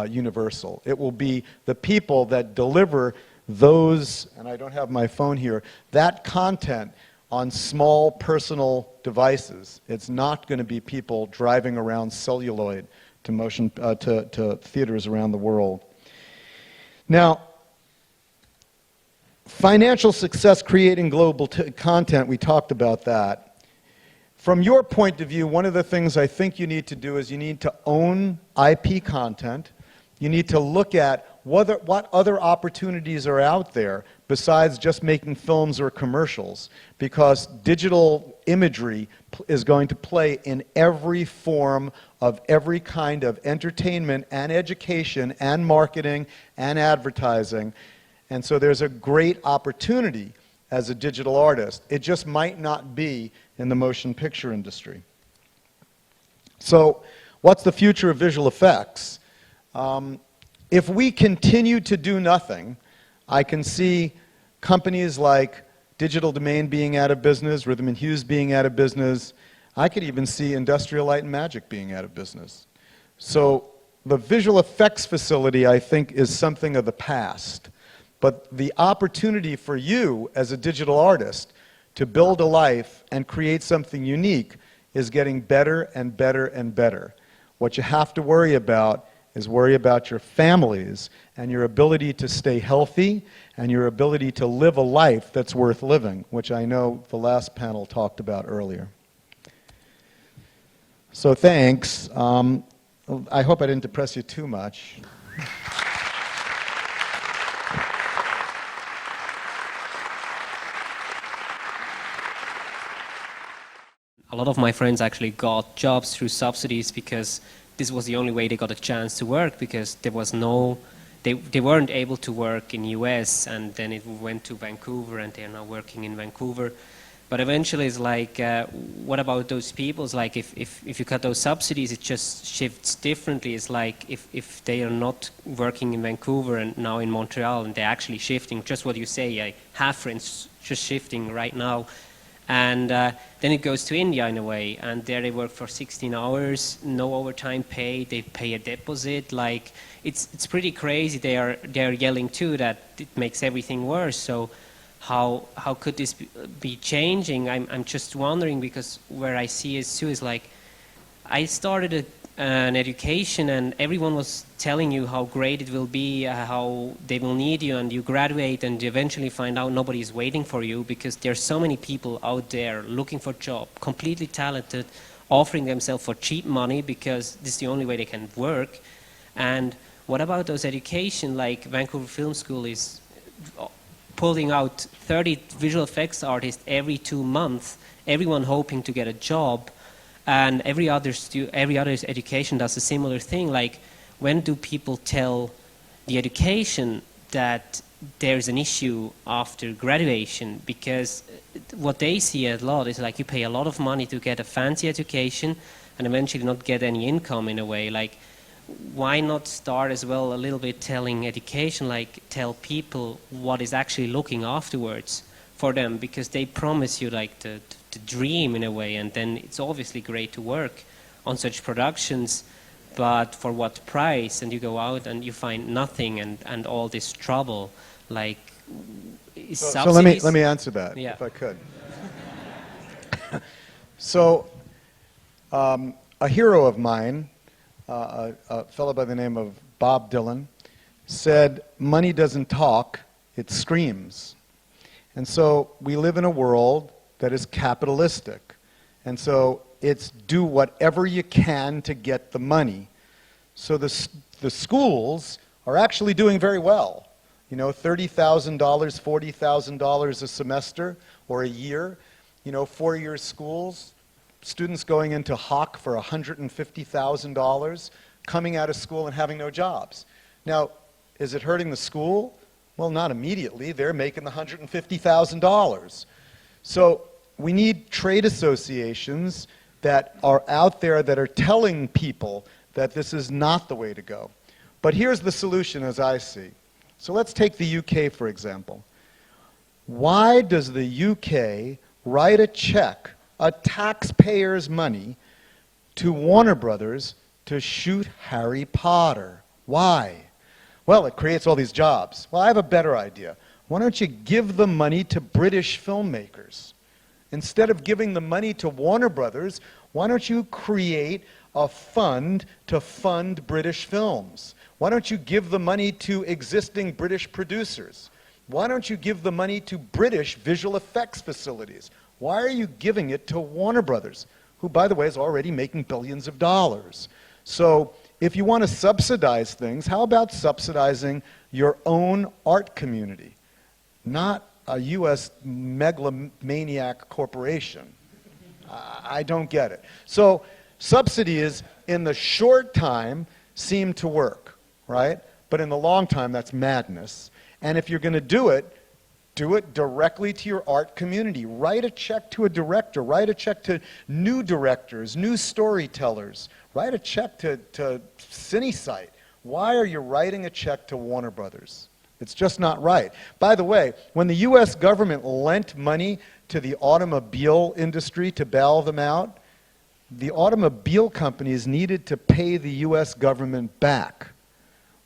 Universal. It will be the people that deliver those, and I don't have my phone here, that content on small personal devices. It's not going to be people driving around celluloid to theaters around the world. Now, financial success creating global content, we talked about that. From your point of view, one of the things I think you need to do is you need to own IP content. You need to look at what other opportunities are out there besides just making films or commercials, because digital imagery is going to play in every form of every kind of entertainment and education and marketing and advertising. And so there's a great opportunity as a digital artist. It just might not be in the motion picture industry. So what's the future of visual effects? If we continue to do nothing, I can see companies like Digital Domain being out of business, Rhythm and Hues being out of business. I could even see Industrial Light and Magic being out of business. So the visual effects facility, I think, is something of the past. But the opportunity for you as a digital artist to build a life and create something unique is getting better and better and better. What you have to worry about is worry about your families and your ability to stay healthy and your ability to live a life that's worth living, which I know the last panel talked about earlier. So thanks. I hope I didn't depress you too much. A lot of my friends actually got jobs through subsidies because this was the only way they got a chance to work, because there was no, they weren't able to work in US, and then it went to Vancouver, and they're now working in Vancouver. But eventually it's like, what about those people? It's like if you cut those subsidies, it just shifts differently. It's like if they are not working in Vancouver and now in Montreal, and they're actually shifting, just what you say, I have friends just shifting right now. And then it goes to India in a way, and there they work for 16 hours, no overtime pay, they pay a deposit. Like, it's pretty crazy. They're yelling too that it makes everything worse. So how could this be changing? I'm just wondering, because where I see it too is like, I started an education and everyone was telling you how great it will be, how they will need you, and you graduate and you eventually find out nobody is waiting for you, because there's so many people out there looking for a job, completely talented, offering themselves for cheap money because this is the only way they can work. And what about those education, like Vancouver Film School is pulling out 30 visual effects artists every 2 months, everyone hoping to get a job, and every other education does a similar thing. Like, when do people tell the education that there's an issue after graduation? Because what they see a lot is like, you pay a lot of money to get a fancy education and eventually not get any income in a way. Like, why not start as well a little bit telling education, like tell people what is actually looking afterwards for them, because they promise you like the dream in a way, and then it's obviously great to work on such productions, but for what price? And you go out and you find nothing, and all this trouble. Like, so let me answer that, yeah, if I could. So a hero of mine, a fellow by the name of Bob Dylan, said, money doesn't talk, it screams. And so we live in a world that is capitalistic. And so it's do whatever you can to get the money. So the schools are actually doing very well. You know, $30,000, $40,000 a semester or a year. You know, 4-year schools, students going into Hawk for $150,000, coming out of school and having no jobs. Now, is it hurting the school? Well, not immediately. They're making the $150,000. So we need trade associations that are out there that are telling people that this is not the way to go. But here's the solution as I see. So let's take the UK, for example. Why does the UK write a check, a taxpayer's money, to Warner Brothers to shoot Harry Potter? Why? Well, it creates all these jobs. Well, I have a better idea. Why don't you give the money to British filmmakers? Instead of giving the money to Warner Brothers, why don't you create a fund to fund British films? Why don't you give the money to existing British producers? Why don't you give the money to British visual effects facilities? Why are you giving it to Warner Brothers, who, by the way, is already making billions of dollars? So if you want to subsidize things, how about subsidizing your own art community, not a U.S. megalomaniac corporation? I don't get it. So subsidies in the short time seem to work, right? But in the long time, that's madness. And if you're going to do it directly to your art community. Write a check to a director. Write a check to new directors, new storytellers. Write a check to CineSite. Why are you writing a check to Warner Brothers? It's just not right. By the way, when the U.S. government lent money to the automobile industry to bail them out, the automobile companies needed to pay the U.S. government back.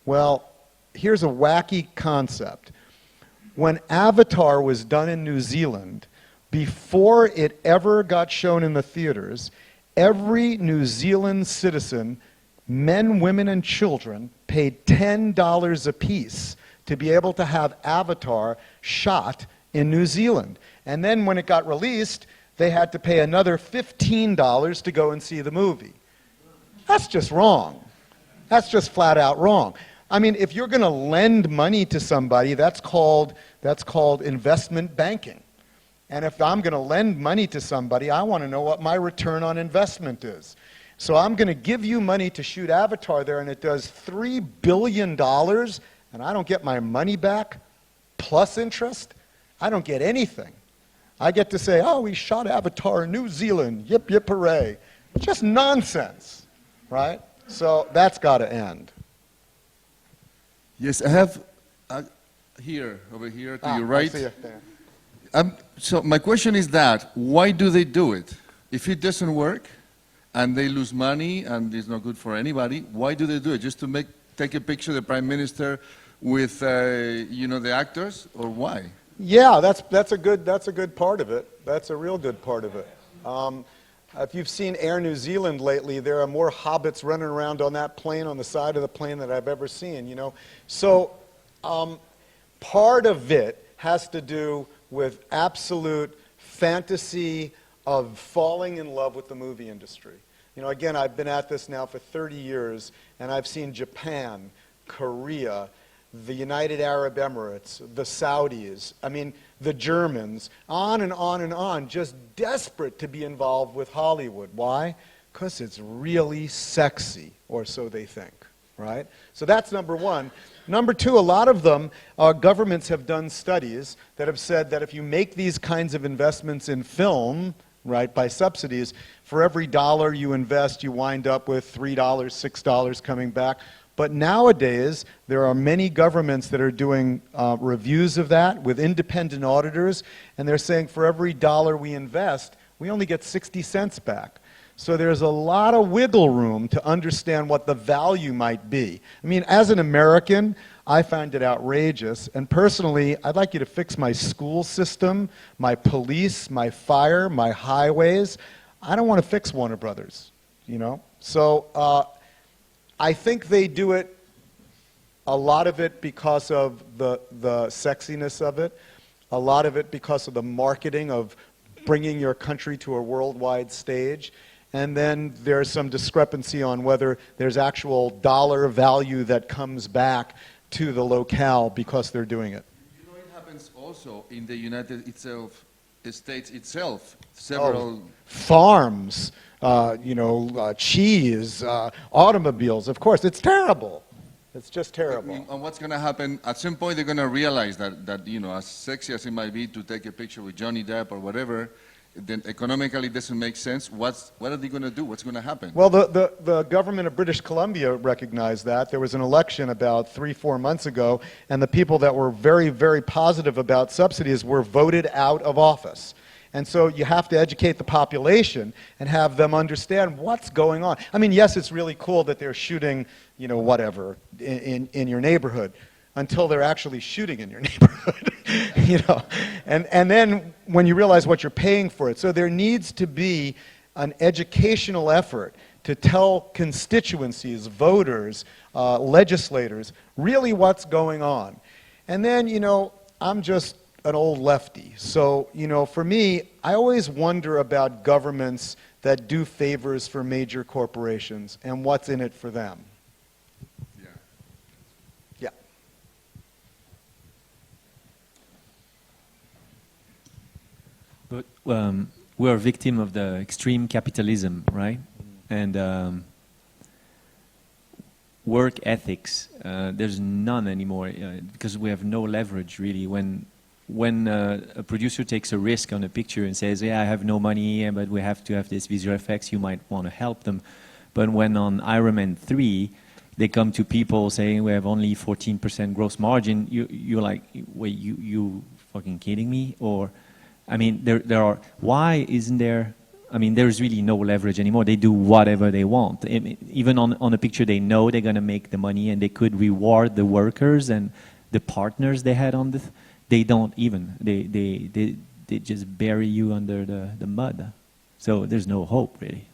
Well, here's a wacky concept. When Avatar was done in New Zealand, before it ever got shown in the theaters, every New Zealand citizen, men, women, and children, paid $10 apiece to be able to have Avatar shot in New Zealand. And then when it got released, they had to pay another $15 to go and see the movie. That's just wrong. That's just flat out wrong. I mean, if you're going to lend money to somebody, that's called investment banking. And if I'm going to lend money to somebody, I want to know what my return on investment is. So I'm going to give you money to shoot Avatar there, and it does $3 billion, and I don't get my money back plus interest. I don't get anything. I get to say, oh, we shot Avatar in New Zealand, yip, yip, hooray. Just nonsense, right? So that's got to end. Yes, I have here, over here to your right. I see it there. So my question is that, why do they do it? If it doesn't work, and they lose money, and it's not good for anybody, why do they do it? Just to take a picture of the Prime Minister with, the actors, or why? Yeah, that's a good part of it. That's a real good part of it. If you've seen Air New Zealand lately, there are more hobbits running around on that plane, on the side of the plane, that I've ever seen, So part of it has to do with absolute fantasy of falling in love with the movie industry. Again, I've been at this now for 30 years, and I've seen Japan, Korea, the United Arab Emirates, the Saudis, the Germans, on and on and on, just desperate to be involved with Hollywood. Why? Because it's really sexy, or so they think, right? So that's number one. Number two, a lot of them, governments have done studies that have said that if you make these kinds of investments in film, right, by subsidies, for every dollar you invest, you wind up with $3, $6 coming back. But nowadays, there are many governments that are doing reviews of that with independent auditors, and they're saying for every dollar we invest, we only get 60 cents back. So there's a lot of wiggle room to understand what the value might be. As an American, I find it outrageous, and personally, I'd like you to fix my school system, my police, my fire, my highways. I don't want to fix Warner Brothers, So I think they do it, a lot of it because of the sexiness of it, a lot of it because of the marketing of bringing your country to a worldwide stage, and then there's some discrepancy on whether there's actual dollar value that comes back to the locale because they're doing it. It happens also in the United States itself. Several farms, cheese, automobiles. Of course, it's terrible. It's just terrible. And what's going to happen? At some point, they're going to realize that as sexy as it might be to take a picture with Johnny Depp or whatever, then economically it doesn't make sense. What are they going to do? What's going to happen? Well, the government of British Columbia recognized that. There was an election about 3-4 months ago, and the people that were very, very positive about subsidies were voted out of office. And so you have to educate the population and have them understand what's going on. Yes, it's really cool that they're shooting, whatever, in your neighborhood, until they're actually shooting in your neighborhood, And then when you realize what you're paying for it. So there needs to be an educational effort to tell constituencies, voters, legislators, really what's going on. And then, I'm just an old lefty. So, for me, I always wonder about governments that do favors for major corporations and what's in it for them. Yeah. But we're a victim of the extreme capitalism, right? And work ethics, there's none anymore because we have no leverage really. When a producer takes a risk on a picture and says, yeah, I have no money, but we have to have this visual effects, you might want to help them. But when on Iron Man 3, they come to people saying we have only 14% gross margin, you're like, wait, you fucking kidding me? Or, there are, why isn't there, there's really no leverage anymore. They do whatever they want. Even on a picture, they know they're going to make the money and they could reward the workers and the partners they had on this. They don't even. They just bury you under the mud. So there's no hope, really.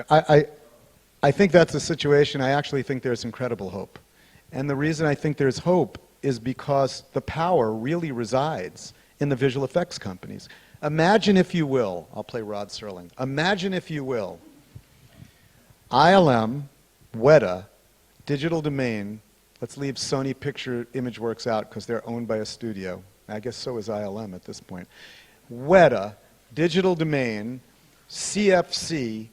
I think that's a situation. I actually think there's incredible hope. And the reason I think there's hope is because the power really resides in the visual effects companies. Imagine, if you will, I'll play Rod Serling. Imagine, if you will, ILM, Weta, Digital Domain. Let's leave Sony Picture Imageworks out because they're owned by a studio. I guess so is ILM at this point. Weta, Digital Domain, CFC,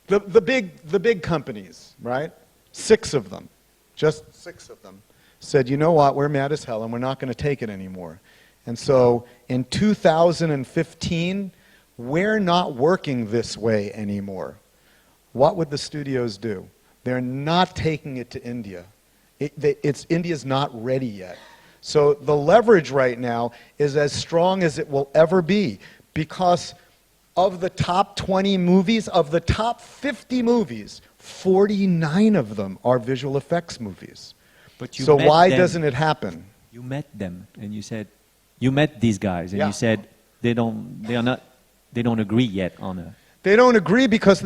the big companies, right? 6 of them, just 6 of them, said, you know what, we're mad as hell and we're not going to take it anymore. And so in 2015, we're not working this way anymore. What would the studios do? They're not taking it to India. India's not ready yet. So the leverage right now is as strong as it will ever be, because of the top 20 movies, of the top 50 movies, 49 of them are visual effects movies. But you So met why them. doesn't it happen? You met them, and you said, you met these guys, and Yeah. you said they don't agree yet on a. They don't agree because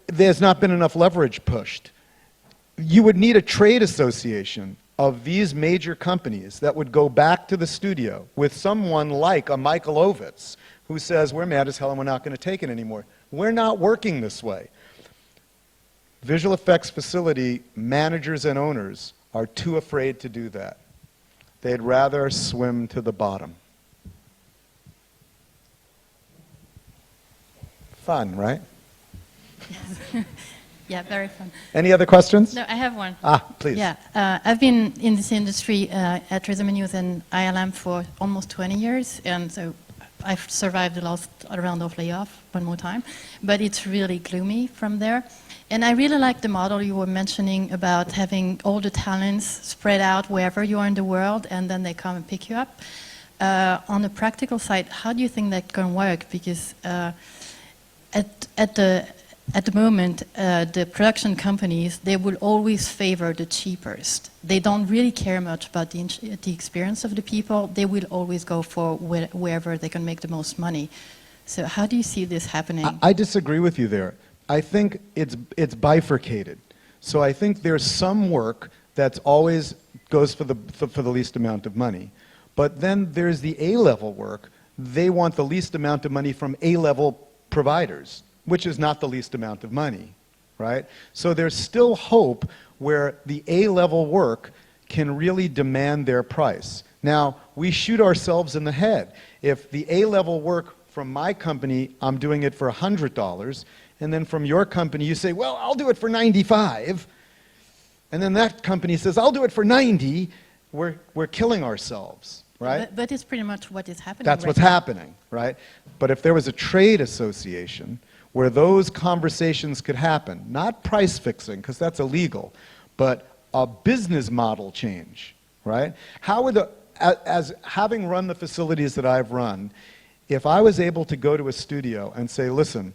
there's not been enough leverage pushed. You would need a trade association of these major companies that would go back to the studio with someone like a Michael Ovitz, who says, we're mad as hell and we're not going to take it anymore. We're not working this way. Visual effects facility managers and owners are too afraid to do that. They'd rather swim to the bottom. Fun, right? Yeah, very fun. Any other questions? No, I have one. Please. Yeah, I've been in this industry at Resume News and ILM for almost 20 years, and so I've survived the last round of layoff one more time, but it's really gloomy from there. And I really like the model you were mentioning about having all the talents spread out wherever you are in the world, and then they come and pick you up. On the practical side, how do you think that can work? Because at the moment, the production companies, they will always favor the cheapest. They don't really care much about the experience of the people. They will always go for wherever they can make the most money. So how do you see this happening? I disagree with you there. I think it's bifurcated. So I think there's some work that's always goes for the least amount of money. But then there's the A-level work. They want the least amount of money from A-level providers, which is not the least amount of money, right? So there's still hope where the A-level work can really demand their price. Now, we shoot ourselves in the head. If the A-level work from my company, I'm doing it for $100, and then from your company you say, well, I'll do it for 95, and then that company says, I'll do it for 90, we're killing ourselves, right? But it's pretty much what is happening. That's right what's now. happening, right? But if there was a trade association where those conversations could happen, not price fixing, because that's illegal, but a business model change, right? How would as having run the facilities that I've run, if I was able to go to a studio and say, listen,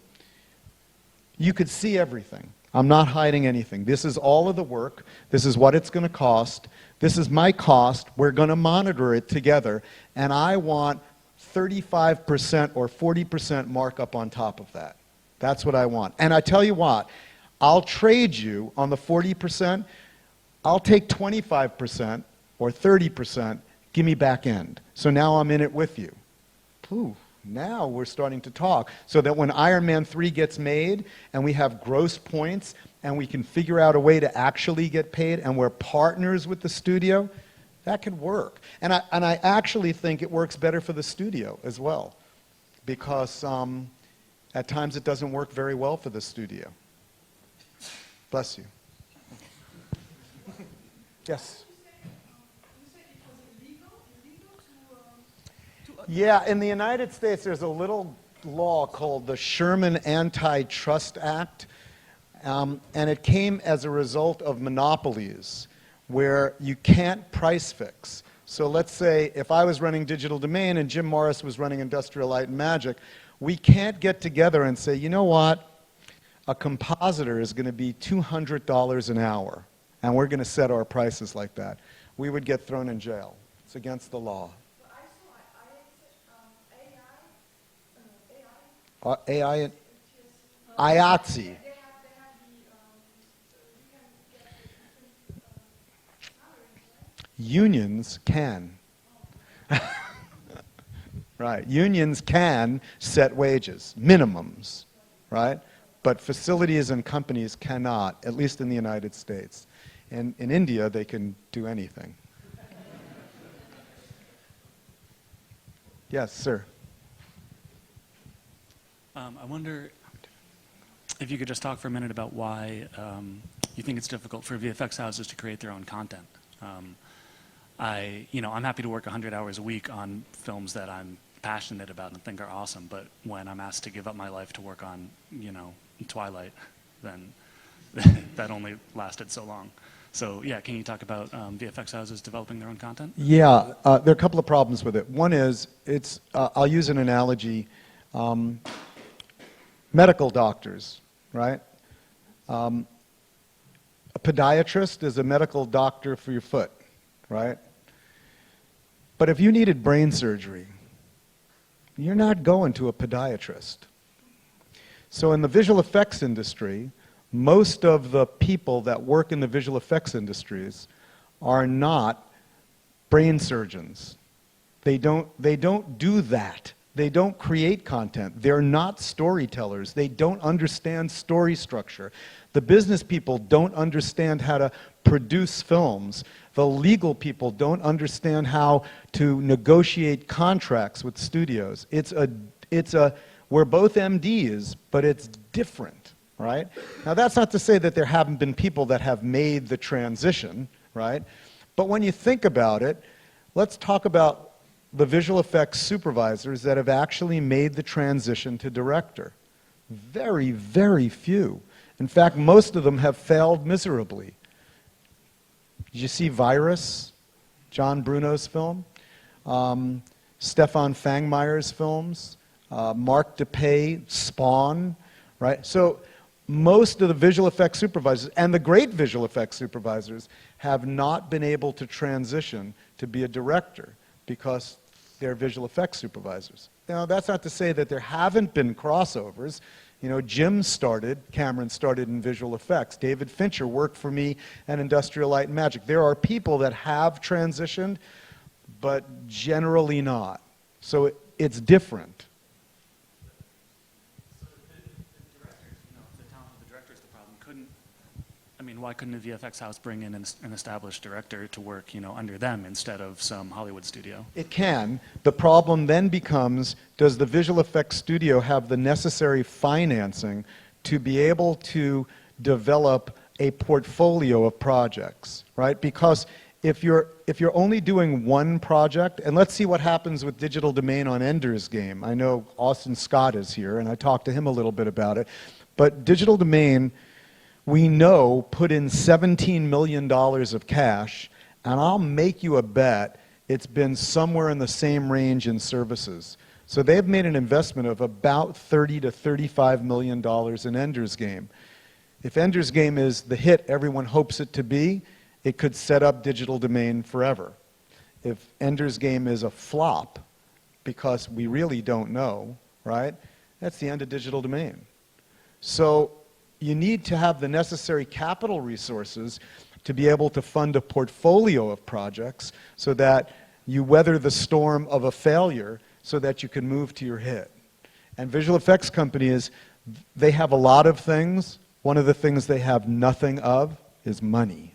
you could see everything. I'm not hiding anything. This is all of the work. This is what it's going to cost. This is my cost. We're going to monitor it together, and I want 35% or 40% markup on top of that. That's what I want. And I tell you what, I'll trade you on the 40%. I'll take 25% or 30%. Give me back end. So now I'm in it with you. Ooh, now we're starting to talk. So that when Iron Man 3 gets made and we have gross points and we can figure out a way to actually get paid and we're partners with the studio, that could work. And I actually think it works better for the studio as well, because at times it doesn't work very well for the studio. Bless you. Yes? Yeah, in the United States there's a little law called the Sherman Antitrust Act, and it came as a result of monopolies where you can't price fix. So let's say if I was running Digital Domain and Jim Morris was running Industrial Light and Magic, we can't get together and say, you know what, a compositor is going to be $200 an hour, and we're going to set our prices like that. We would get thrown in jail. It's against the law. AI and IATSE. Unions can. Right. Unions can set wages, minimums, right? But facilities and companies cannot, at least in the United States. And in India, they can do anything. Yes, sir. I wonder if you could just talk for a minute about why you think it's difficult for VFX houses to create their own content. I'm happy to work 100 hours a week on films that I'm passionate about and think are awesome, but when I'm asked to give up my life to work on, Twilight, then that only lasted so long. So yeah, can you talk about VFX houses developing their own content? Yeah, there are a couple of problems with it. One is, I'll use an analogy, medical doctors, right? A podiatrist is a medical doctor for your foot, right? But if you needed brain surgery, you're not going to a podiatrist. So in the visual effects industry, most of the people that work in the visual effects industries are not brain surgeons. They don't do that. They don't create content. They're not storytellers. They don't understand story structure. The business people don't understand how to produce films. The legal people don't understand how to negotiate contracts with studios. We're both MDs, but it's different, right? Now that's not to say that there haven't been people that have made the transition, right? But when you think about it, let's talk about the visual effects supervisors that have actually made the transition to director. Very, very few. In fact, most of them have failed miserably. Did you see Virus, John Bruno's film? Stefan Fangmeyer's films? Mark DePay, Spawn, right? So most of the visual effects supervisors, and the great visual effects supervisors, have not been able to transition to be a director because they're visual effects supervisors. Now, that's not to say that there haven't been crossovers. Cameron started in visual effects. David Fincher worked for me at Industrial Light and Magic. There are people that have transitioned, but generally not. So it's different. Why couldn't a VFX house bring in an established director to work, under them instead of some Hollywood studio? It can. The problem then becomes, does the visual effects studio have the necessary financing to be able to develop a portfolio of projects, right? Because if you're only doing one project, and let's see what happens with Digital Domain on Ender's Game. I know Austin Scott is here, and I talked to him a little bit about it. But Digital Domain, we know, put in $17 million of cash, and I'll make you a bet it's been somewhere in the same range in services. So they've made an investment of about $30 to $35 million in Ender's Game. If Ender's Game is the hit everyone hopes it to be, it could set up Digital Domain forever. If Ender's Game is a flop, because we really don't know, right, that's the end of Digital Domain. So you need to have the necessary capital resources to be able to fund a portfolio of projects so that you weather the storm of a failure so that you can move to your hit. And visual effects companies, they have a lot of things. One of the things they have nothing of is money.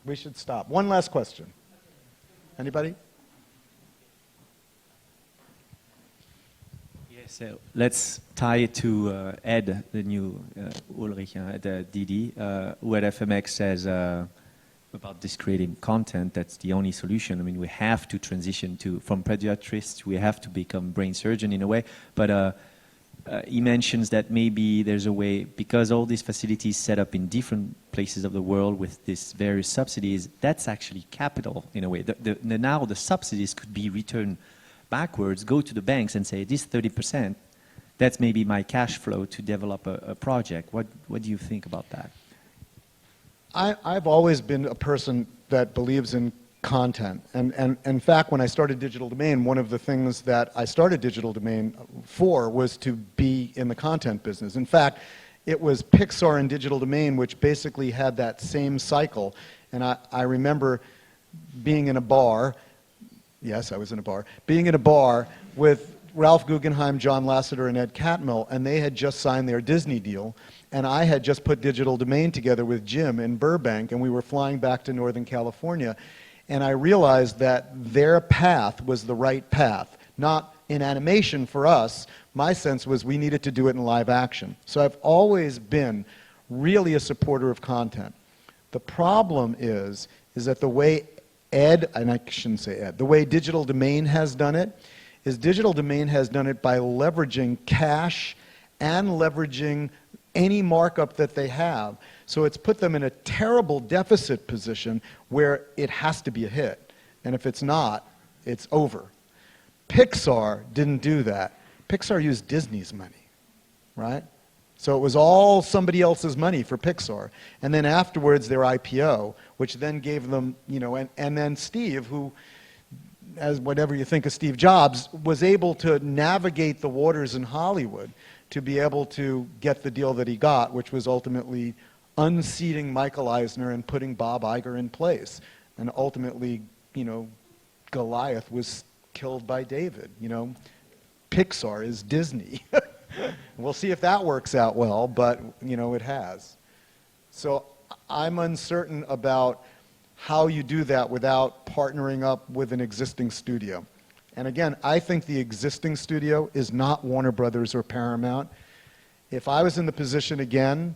We should stop. One last question. Anybody? So let's tie it to Ed, the new Ulrich at DD, who at FMX says about this creating content, that's the only solution. We have to transition from pediatrists, we have to become brain surgeon in a way, but he mentions that maybe there's a way, because all these facilities set up in different places of the world with these various subsidies, that's actually capital in a way. Now the subsidies could be returned backwards, go to the banks and say, this 30%, that's maybe my cash flow to develop a project. What do you think about that? I've always been a person that believes in content. And in fact, when I started Digital Domain, one of the things that I started Digital Domain for was to be in the content business. In fact, it was Pixar and Digital Domain which basically had that same cycle. And I remember being in a bar. Yes, I was in a bar. Being in a bar with Ralph Guggenheim, John Lasseter, and Ed Catmull, and they had just signed their Disney deal, and I had just put Digital Domain together with Jim in Burbank, and we were flying back to Northern California. And I realized that their path was the right path. Not in animation for us. My sense was we needed to do it in live action. So I've always been really a supporter of content. The problem is that the way and I shouldn't say Ed, the way Digital Domain has done it is Digital Domain has done it by leveraging cash and leveraging any markup that they have. So it's put them in a terrible deficit position where it has to be a hit. And if it's not, it's over. Pixar didn't do that. Pixar used Disney's money, right? So it was all somebody else's money for Pixar. And then afterwards, their IPO, which then gave them, you know, and then Steve, who, as whatever you think of Steve Jobs, was able to navigate the waters in Hollywood to be able to get the deal that he got, which was ultimately unseating Michael Eisner and putting Bob Iger in place. And ultimately, you know, Goliath was killed by David. You know, Pixar is Disney. We'll see if that works out well, but, you know, it has. So I'm uncertain about how you do that without partnering up with an existing studio. And again, I think the existing studio is not Warner Brothers or Paramount. If I was in the position again,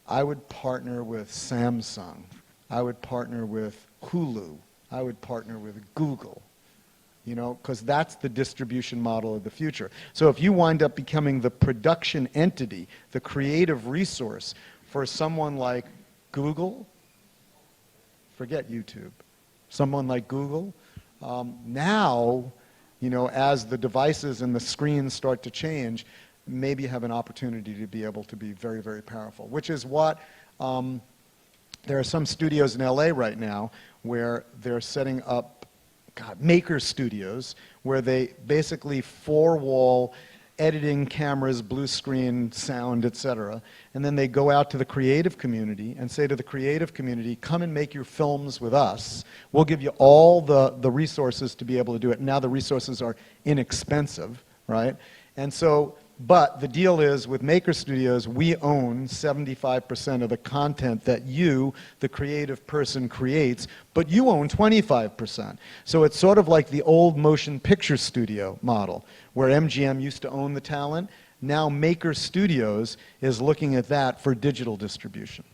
I would partner with Samsung. I would partner with Hulu. I would partner with Google. You know, because that's the distribution model of the future. So if you wind up becoming the production entity, the creative resource for someone like Google, forget YouTube, someone like Google, now, you know, as the devices and the screens start to change, maybe you have an opportunity to be able to be very, very powerful, which is what there are some studios in LA right now where they're setting up maker studios where they basically four-wall editing cameras, blue screen, sound, etc. And then they go out to the creative community and say to the creative community, come and make your films with us. We'll give you all the resources to be able to do it. Now the resources are inexpensive, right? And so, but the deal is with Maker Studios, we own 75% of the content that you, the creative person, creates, but you own 25%. So it's sort of like the old motion picture studio model, where MGM used to own the talent. Now Maker Studios is looking at that for digital distribution.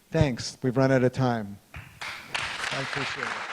Thanks. We've run out of time. I appreciate it.